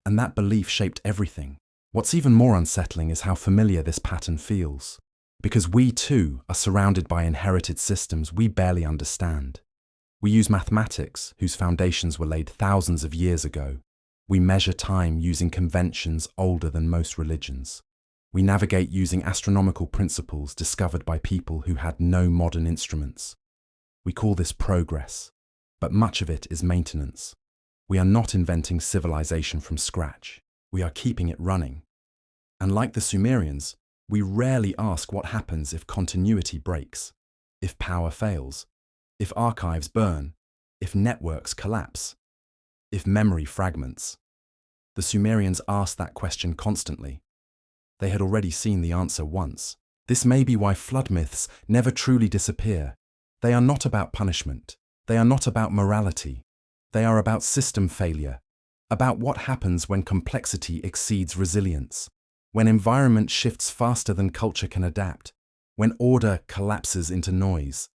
and that belief shaped everything. What's even more unsettling is how familiar this pattern feels, because we too are surrounded by inherited systems we barely understand. We use mathematics, whose foundations were laid thousands of years ago. We measure time using conventions older than most religions. We navigate using astronomical principles discovered by people who had no modern instruments. We call this progress, but much of it is maintenance. We are not inventing civilization from scratch. We are keeping it running. And like the Sumerians, we rarely ask what happens if continuity breaks, if power fails, if archives burn, if networks collapse, if memory fragments. The Sumerians asked that question constantly. They had already seen the answer once. This may be why flood myths never truly disappear. They are not about punishment. They are not about morality. They are about system failure, about what happens when complexity exceeds resilience, when environment shifts faster than culture can adapt, when order collapses into noise.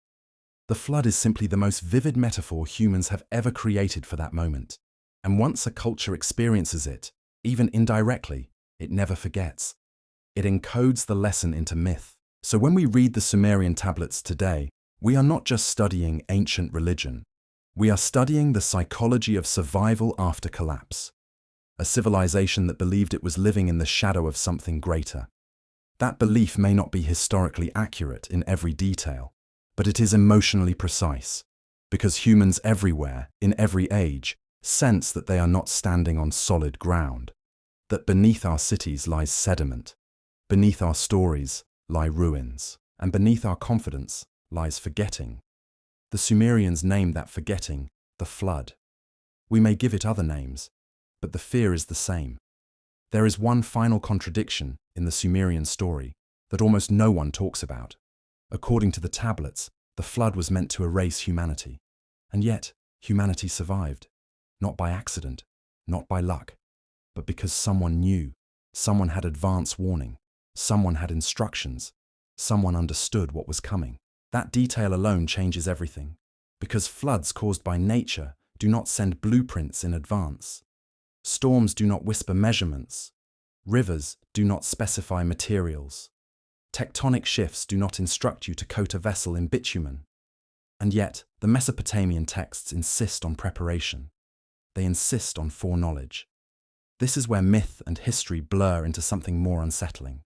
The flood is simply the most vivid metaphor humans have ever created for that moment. And once a culture experiences it, even indirectly, it never forgets. It encodes the lesson into myth. So when we read the Sumerian tablets today, we are not just studying ancient religion. We are studying the psychology of survival after collapse. A civilization that believed it was living in the shadow of something greater. That belief may not be historically accurate in every detail, but it is emotionally precise, because humans everywhere, in every age, sense that they are not standing on solid ground, that beneath our cities lies sediment, beneath our stories lie ruins, and beneath our confidence lies forgetting. The Sumerians named that forgetting the flood. We may give it other names, but the fear is the same. There is one final contradiction in the Sumerian story that almost no one talks about. According to the tablets, the flood was meant to erase humanity. And yet, humanity survived. Not by accident, not by luck, but because someone knew, someone had advance warning, someone had instructions, someone understood what was coming. That detail alone changes everything, because floods caused by nature do not send blueprints in advance. Storms do not whisper measurements. Rivers do not specify materials. Tectonic shifts do not instruct you to coat a vessel in bitumen. And yet, the Mesopotamian texts insist on preparation. They insist on foreknowledge. This is where myth and history blur into something more unsettling.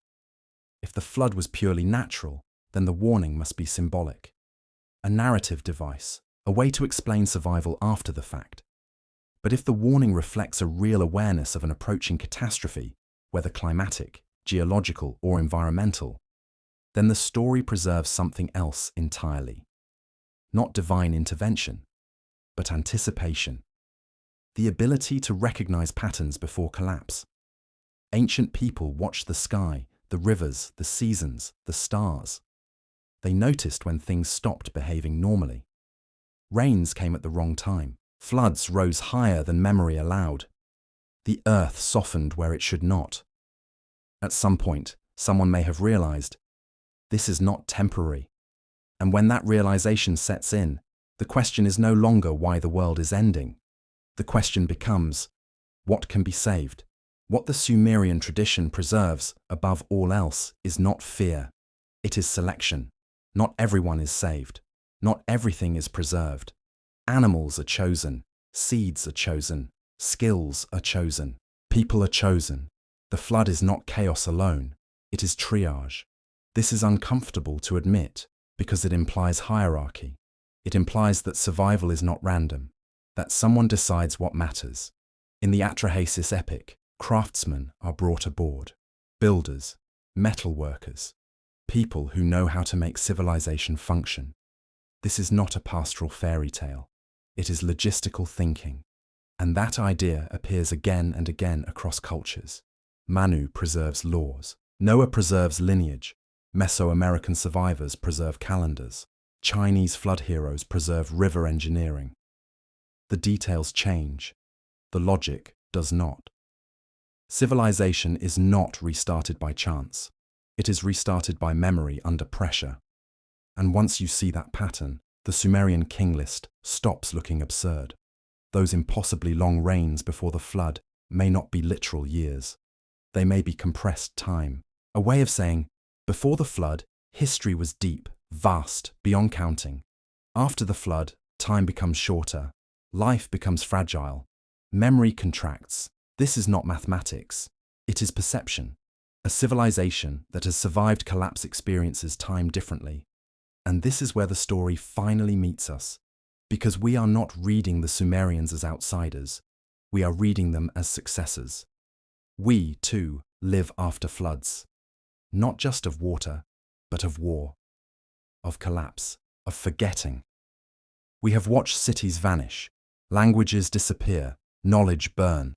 If the flood was purely natural, then the warning must be symbolic. A narrative device, a way to explain survival after the fact. But if the warning reflects a real awareness of an approaching catastrophe, whether climatic, geological, or environmental, then the story preserves something else entirely. Not divine intervention, but anticipation. The ability to recognize patterns before collapse. Ancient people watched the sky, the rivers, the seasons, the stars. They noticed when things stopped behaving normally. Rains came at the wrong time. Floods rose higher than memory allowed. The earth softened where it should not. At some point, someone may have realized, this is not temporary. And when that realization sets in, the question is no longer why the world is ending. The question becomes, what can be saved? What the Sumerian tradition preserves, above all else, is not fear. It is selection. Not everyone is saved. Not everything is preserved. Animals are chosen. Seeds are chosen. Skills are chosen. People are chosen. The flood is not chaos alone. It is triage. This is uncomfortable to admit because it implies hierarchy. It implies that survival is not random, that someone decides what matters. In the Atrahasis Epic, craftsmen are brought aboard. Builders, metal workers, people who know how to make civilization function. This is not a pastoral fairy tale. It is logistical thinking. And that idea appears again and again across cultures. Manu preserves laws. Noah preserves lineage. Mesoamerican survivors preserve calendars. Chinese flood heroes preserve river engineering. The details change. The logic does not. Civilization is not restarted by chance. It is restarted by memory under pressure. And once you see that pattern, the Sumerian King List stops looking absurd. Those impossibly long reigns before the flood may not be literal years. They may be compressed time, a way of saying, before the flood, history was deep, vast, beyond counting. After the flood, time becomes shorter, life becomes fragile, memory contracts. This is not mathematics, it is perception. A civilization that has survived collapse experiences time differently. And this is where the story finally meets us, because we are not reading the Sumerians as outsiders, we are reading them as successors. We, too, live after floods, not just of water, but of war, of collapse, of forgetting. We have watched cities vanish, languages disappear, knowledge burn.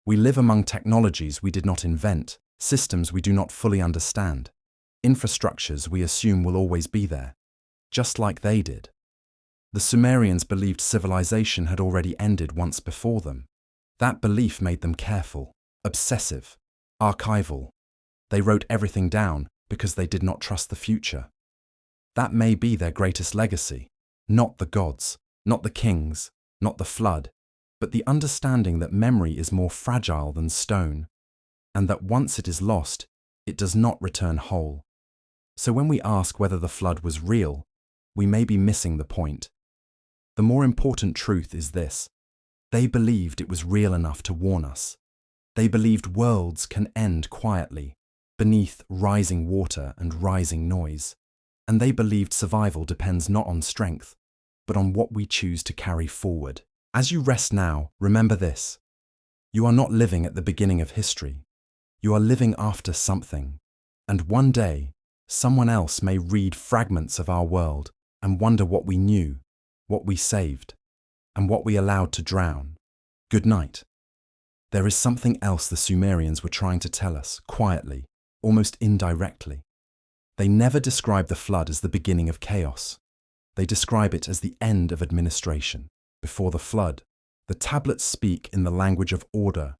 We live among technologies we did not invent, systems we do not fully understand, infrastructures we assume will always be there, just like they did. The Sumerians believed civilization had already ended once before them. That belief made them careful, obsessive, archival. They wrote everything down because they did not trust the future. That may be their greatest legacy, Not the gods, not the kings, not the flood, but the understanding that memory is more fragile than stone, and that once it is lost, it does not return whole. So when we ask whether the flood was real, we may be missing the point. The more important truth is this: they believed it was real enough to warn us. They believed worlds can end quietly, beneath rising water and rising noise. And they believed survival depends not on strength, but on what we choose to carry forward. As you rest now, remember this: you are not living at the beginning of history. You are living after something. And one day, someone else may read fragments of our world and wonder what we knew, what we saved, and what we allowed to drown. Good night. There is something else the Sumerians were trying to tell us, quietly, almost indirectly. They never describe the flood as the beginning of chaos. They describe it as the end of administration. Before the flood, the tablets speak in the language of order,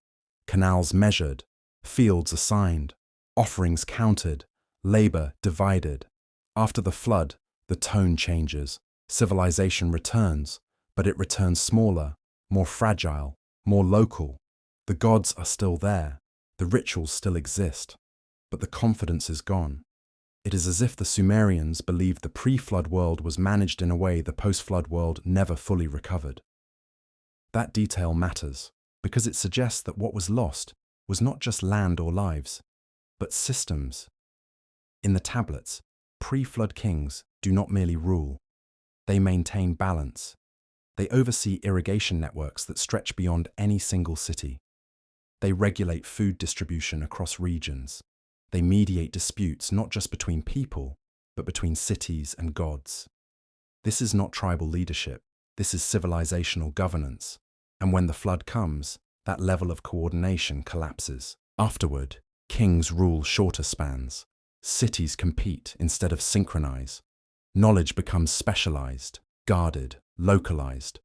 canals measured, fields assigned, offerings counted, labor divided. After the flood, the tone changes. Civilization returns, but it returns smaller, more fragile, more local. The gods are still there, the rituals still exist, but the confidence is gone. It is as if the Sumerians believed the pre-flood world was managed in a way the post-flood world never fully recovered. That detail matters, because it suggests that what was lost was not just land or lives, but systems. In the tablets, pre-flood kings do not merely rule. They maintain balance. They oversee irrigation networks that stretch beyond any single city. They regulate food distribution across regions. They mediate disputes not just between people, but between cities and gods. This is not tribal leadership. This is civilizational governance. And when the flood comes, that level of coordination collapses. Afterward, kings rule shorter spans. Cities compete instead of synchronize. Knowledge becomes specialized, guarded, localized.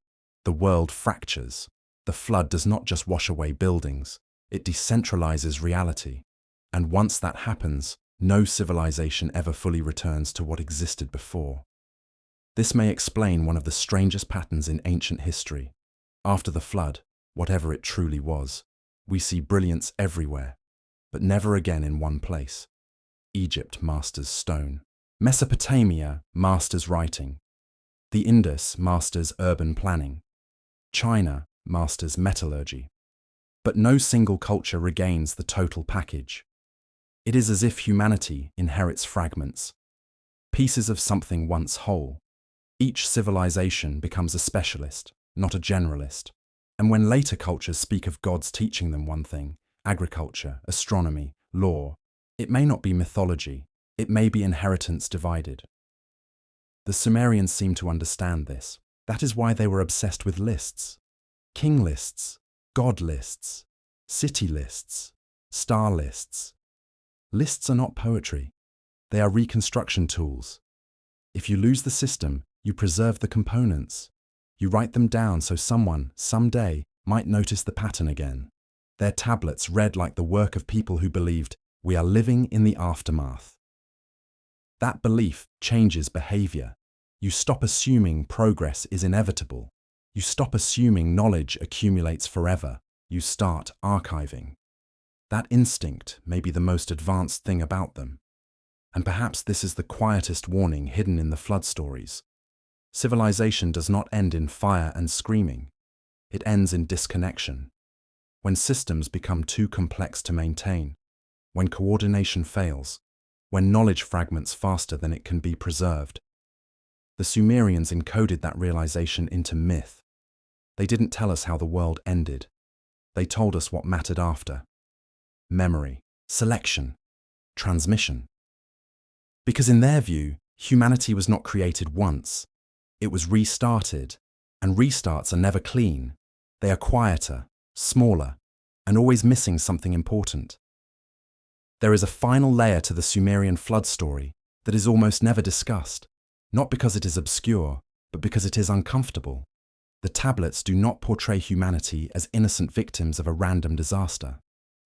The world fractures. The flood does not just wash away buildings, it decentralizes reality. And once that happens, no civilization ever fully returns to what existed before. This may explain one of the strangest patterns in ancient history. After the flood, whatever it truly was, we see brilliance everywhere, but never again in one place. Egypt masters stone. Mesopotamia masters writing. The Indus masters urban planning. China masters metallurgy. But no single culture regains the total package. It is as if humanity inherits fragments, pieces of something once whole. Each civilization becomes a specialist, not a generalist. And when later cultures speak of gods teaching them one thing, agriculture, astronomy, law, it may not be mythology, it may be inheritance divided. The Sumerians seem to understand this. That is why they were obsessed with lists. King lists, god lists, city lists, star lists. Lists are not poetry. They are reconstruction tools. If you lose the system, you preserve the components. You write them down so someone, someday, might notice the pattern again. Their tablets read like the work of people who believed, we are living in the aftermath. That belief changes behavior. You stop assuming progress is inevitable. You stop assuming knowledge accumulates forever. You start archiving. That instinct may be the most advanced thing about them. And perhaps this is the quietest warning hidden in the flood stories. Civilization does not end in fire and screaming. It ends in disconnection. When systems become too complex to maintain, when coordination fails, when knowledge fragments faster than it can be preserved. The Sumerians encoded that realization into myth. They didn't tell us how the world ended. They told us what mattered after. Memory, selection, transmission. Because in their view, humanity was not created once. It was restarted, and restarts are never clean. They are quieter, smaller, and always missing something important. There is a final layer to the Sumerian flood story that is almost never discussed, not because it is obscure, but because it is uncomfortable. The tablets do not portray humanity as innocent victims of a random disaster.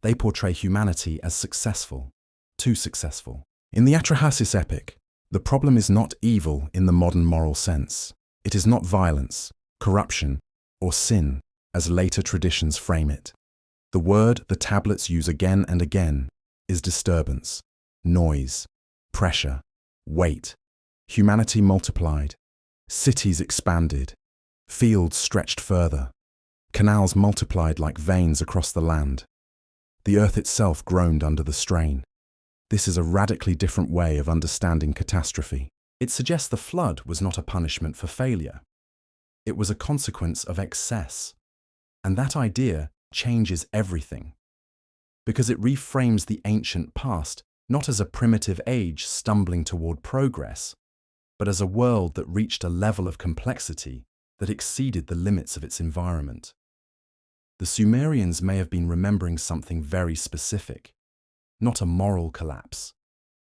They portray humanity as successful, too successful. In the Atrahasis Epic, the problem is not evil in the modern moral sense. It is not violence, corruption, or sin, as later traditions frame it. The word the tablets use again and again is disturbance, noise, pressure, weight. Humanity multiplied, cities expanded, fields stretched further, canals multiplied like veins across the land. The earth itself groaned under the strain. This is a radically different way of understanding catastrophe. It suggests the flood was not a punishment for failure. It was a consequence of excess. And that idea changes everything, because it reframes the ancient past not as a primitive age stumbling toward progress, but as a world that reached a level of complexity that exceeded the limits of its environment. The Sumerians may have been remembering something very specific, not a moral collapse,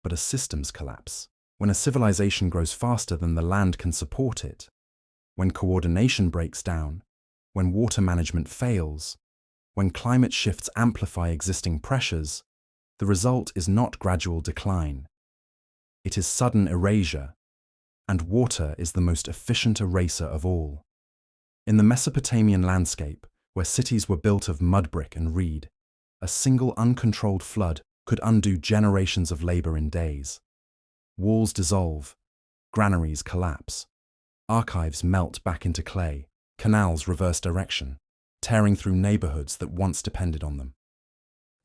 but a systems collapse. When a civilization grows faster than the land can support it, when coordination breaks down, when water management fails, when climate shifts amplify existing pressures, the result is not gradual decline. It is sudden erasure, and water is the most efficient eraser of all. In the Mesopotamian landscape, where cities were built of mud brick and reed, a single uncontrolled flood could undo generations of labor in days. Walls dissolve, granaries collapse, archives melt back into clay, canals reverse direction, tearing through neighborhoods that once depended on them.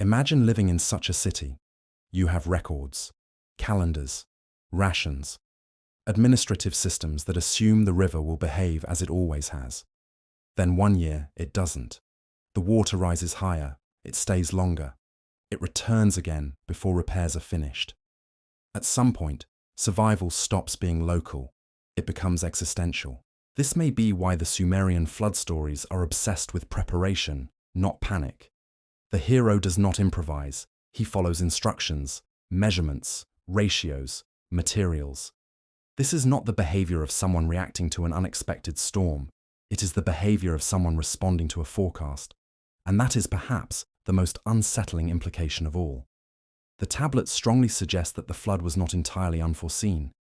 Imagine living in such a city. You have records, calendars, rations, administrative systems that assume the river will behave as it always has. Then one year, it doesn't. The water rises higher, it stays longer. It returns again before repairs are finished. At some point, survival stops being local. It becomes existential. This may be why the Sumerian flood stories are obsessed with preparation, not panic. The hero does not improvise. He follows instructions, measurements, ratios, materials. This is not the behavior of someone reacting to an unexpected storm. It is the behavior of someone responding to a forecast. And that is perhaps the most unsettling implication of all. The tablets strongly suggest that the flood was not entirely unforeseen.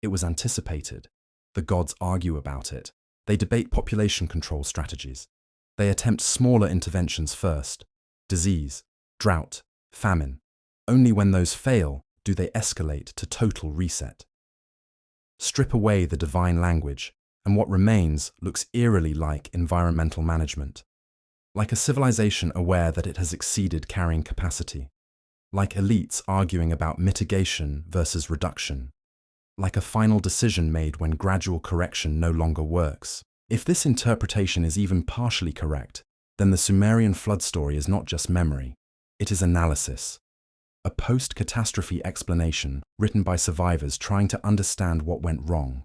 It was anticipated. The gods argue about it. They debate population control strategies. They attempt smaller interventions first: disease, drought, famine. Only when those fail do they escalate to total reset. Strip away the divine language, and what remains looks eerily like environmental management. Like a civilization aware that it has exceeded carrying capacity. Like elites arguing about mitigation versus reduction. Like a final decision made when gradual correction no longer works. If this interpretation is even partially correct, then the Sumerian flood story is not just memory, it is analysis. A post-catastrophe explanation written by survivors trying to understand what went wrong.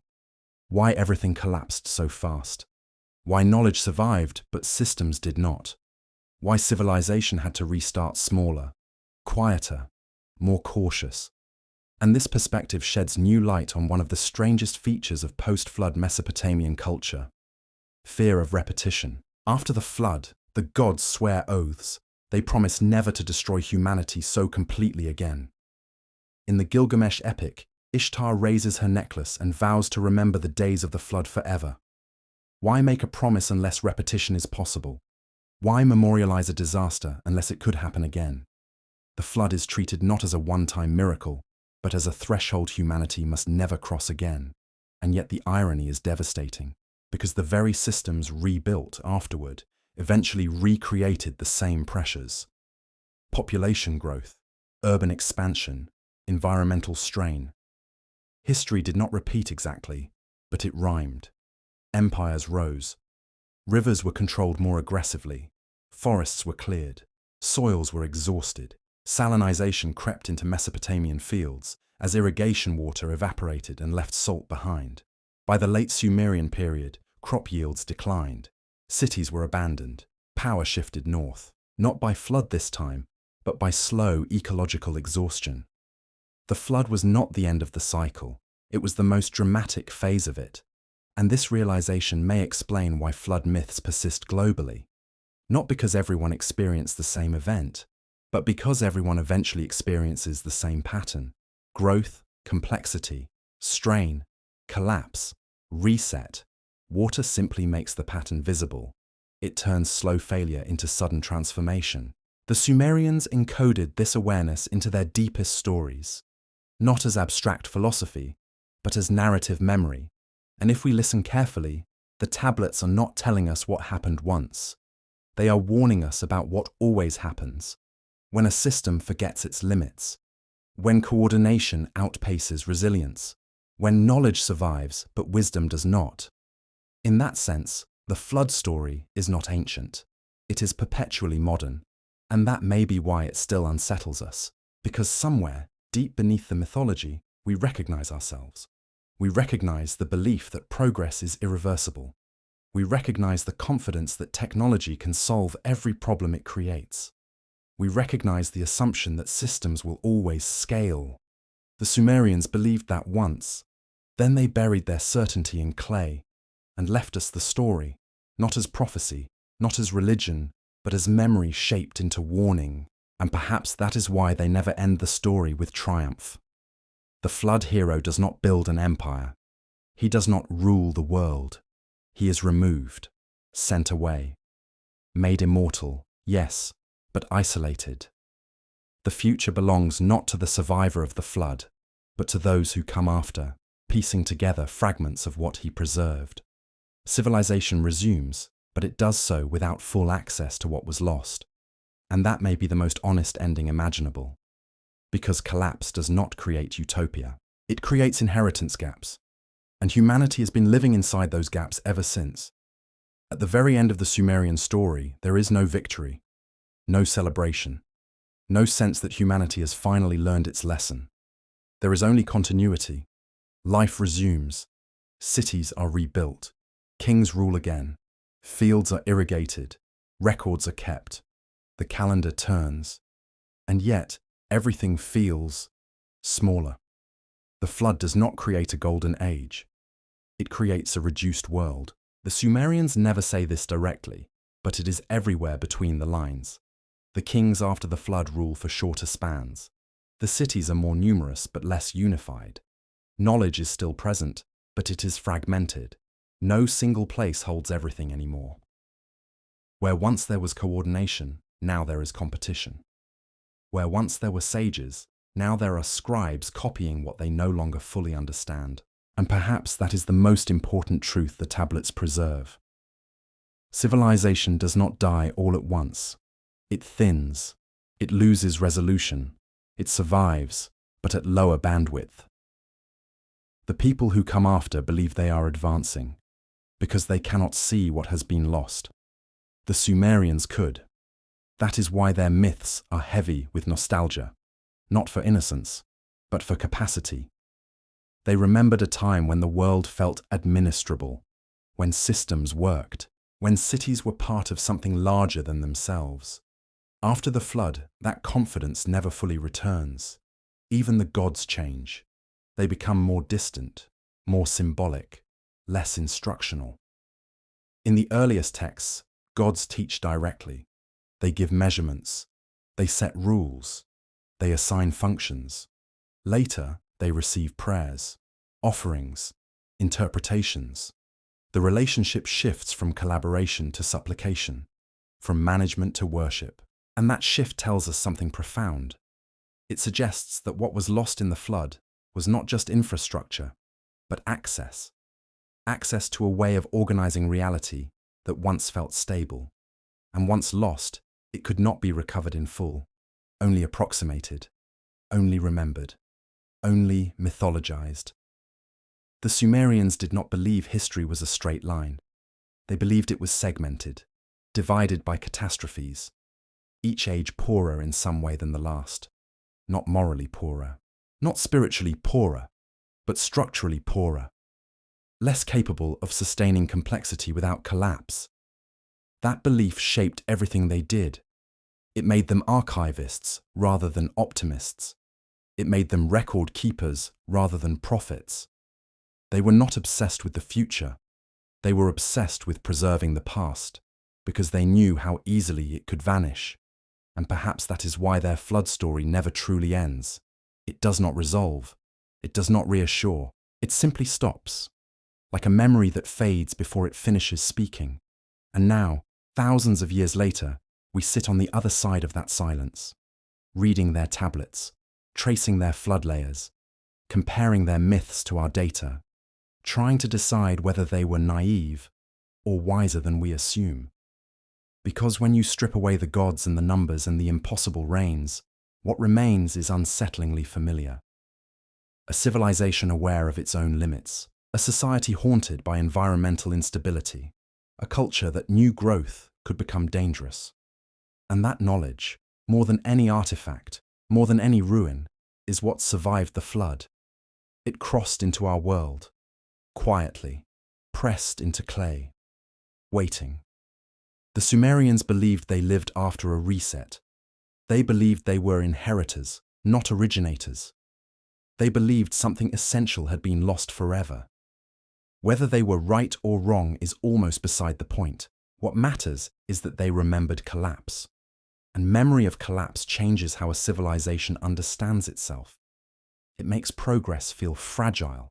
Why everything collapsed so fast. Why knowledge survived but systems did not. Why civilization had to restart smaller, quieter, more cautious. And this perspective sheds new light on one of the strangest features of post-flood Mesopotamian culture: fear of repetition. After the flood, the gods swear oaths. They promise never to destroy humanity so completely again. In the Gilgamesh Epic, Ishtar raises her necklace and vows to remember the days of the flood forever. Why make a promise unless repetition is possible? Why memorialize a disaster unless it could happen again? The flood is treated not as a one-time miracle, but as a threshold humanity must never cross again. And yet the irony is devastating, because the very systems rebuilt afterward eventually recreated the same pressures. Population growth, urban expansion, environmental strain. History did not repeat exactly, but it rhymed. Empires rose. Rivers were controlled more aggressively. Forests were cleared. Soils were exhausted. Salinization crept into Mesopotamian fields as irrigation water evaporated and left salt behind. By the late Sumerian period, crop yields declined. Cities were abandoned. Power shifted north, not by flood this time, but by slow ecological exhaustion. The flood was not the end of the cycle. It was the most dramatic phase of it. And this realization may explain why flood myths persist globally. Not because everyone experienced the same event, but because everyone eventually experiences the same pattern: growth, complexity, strain, collapse, reset, Water simply makes the pattern visible. It turns slow failure into sudden transformation. The Sumerians encoded this awareness into their deepest stories, not as abstract philosophy, but as narrative memory. And if we listen carefully, the tablets are not telling us what happened once. They are warning us about what always happens when a system forgets its limits, when coordination outpaces resilience, when knowledge survives but wisdom does not. In that sense, the flood story is not ancient. It is perpetually modern, and that may be why it still unsettles us, because somewhere, deep beneath the mythology, we recognize ourselves. We recognize the belief that progress is irreversible. We recognize the confidence that technology can solve every problem it creates. We recognize the assumption that systems will always scale. The Sumerians believed that once. Then they buried their certainty in clay and left us the story, not as prophecy, not as religion, but as memory shaped into warning. And perhaps that is why they never end the story with triumph. The flood hero does not build an empire. He does not rule the world. He is removed, sent away, made immortal, yes, but isolated. The future belongs not to the survivor of the flood, but to those who come after, piecing together fragments of what he preserved. Civilization resumes, but it does so without full access to what was lost. And that may be the most honest ending imaginable. Because collapse does not create utopia. It creates inheritance gaps. And humanity has been living inside those gaps ever since. At the very end of the Sumerian story, there is no victory, no celebration, no sense that humanity has finally learned its lesson. There is only continuity. Life resumes. Cities are rebuilt. Kings rule again. Fields are irrigated. Records are kept. The calendar turns. And yet, everything feels smaller. The flood does not create a golden age. It creates a reduced world. The Sumerians never say this directly, but it is everywhere between the lines. The kings after the flood rule for shorter spans. The cities are more numerous but less unified. Knowledge is still present, but it is fragmented. No single place holds everything anymore. Where once there was coordination, now there is competition. Where once there were sages, now there are scribes copying what they no longer fully understand. And perhaps that is the most important truth the tablets preserve. Civilization does not die all at once. It thins. It loses resolution. It survives, but at lower bandwidth. The people who come after believe they are advancing, because they cannot see what has been lost. The Sumerians could. That is why their myths are heavy with nostalgia, not for innocence, but for capacity. They remembered a time when the world felt administrable, when systems worked, when cities were part of something larger than themselves. After the flood, that confidence never fully returns. Even the gods change. They become more distant, more symbolic, less instructional. In the earliest texts, gods teach directly. They give measurements. They set rules. They assign functions. Later, they receive prayers, offerings, interpretations. The relationship shifts from collaboration to supplication, from management to worship. And that shift tells us something profound. It suggests that what was lost in the flood was not just infrastructure, but access. Access to a way of organizing reality that once felt stable. And once lost, it could not be recovered in full, only approximated, only remembered, only mythologized. The Sumerians did not believe history was a straight line. They believed it was segmented, divided by catastrophes, each age poorer in some way than the last, not morally poorer, not spiritually poorer, but structurally poorer, less capable of sustaining complexity without collapse. That belief shaped everything they did. It made them archivists rather than optimists. It made them record keepers rather than prophets. They were not obsessed with the future. They were obsessed with preserving the past, because they knew how easily it could vanish. And perhaps that is why their flood story never truly ends. It does not resolve. It does not reassure. It simply stops. like a memory that fades before it finishes speaking. And now, thousands of years later, we sit on the other side of that silence, reading their tablets, tracing their flood layers, comparing their myths to our data, trying to decide whether they were naive or wiser than we assume. Because when you strip away the gods and the numbers and the impossible reigns, what remains is unsettlingly familiar. A civilization aware of its own limits, a society haunted by environmental instability, a culture that knew growth could become dangerous. And that knowledge, more than any artifact, more than any ruin, is what survived the flood. It crossed into our world, quietly, pressed into clay, waiting. The Sumerians believed they lived after a reset. They believed they were inheritors, not originators. They believed something essential had been lost forever. Whether they were right or wrong is almost beside the point. What matters is that they remembered collapse. And memory of collapse changes how a civilization understands itself. It makes progress feel fragile.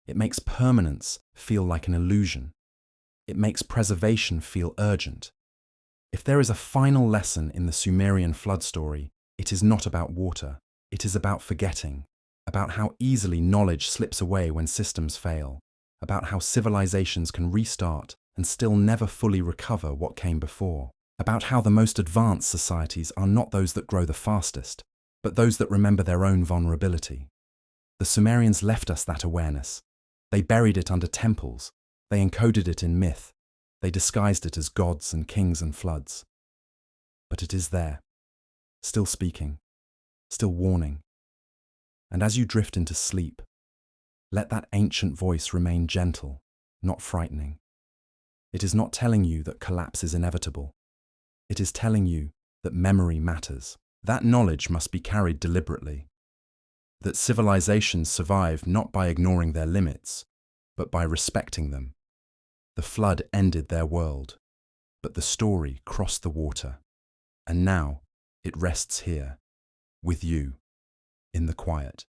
It makes permanence feel like an illusion. It makes preservation feel urgent. If there is a final lesson in the Sumerian flood story, it is not about water. It is about forgetting, about how easily knowledge slips away when systems fail, about how civilizations can restart and still never fully recover what came before, about how the most advanced societies are not those that grow the fastest, but those that remember their own vulnerability. The Sumerians left us that awareness. They buried it under temples. They encoded it in myth. They disguised it as gods and kings and floods. But it is there, still speaking, still warning. And as you drift into sleep, let that ancient voice remain gentle, not frightening. It is not telling you that collapse is inevitable. It is telling you that memory matters. That knowledge must be carried deliberately. That civilizations survive not by ignoring their limits, but by respecting them. The flood ended their world, but the story crossed the water. And now it rests here, with you, in the quiet.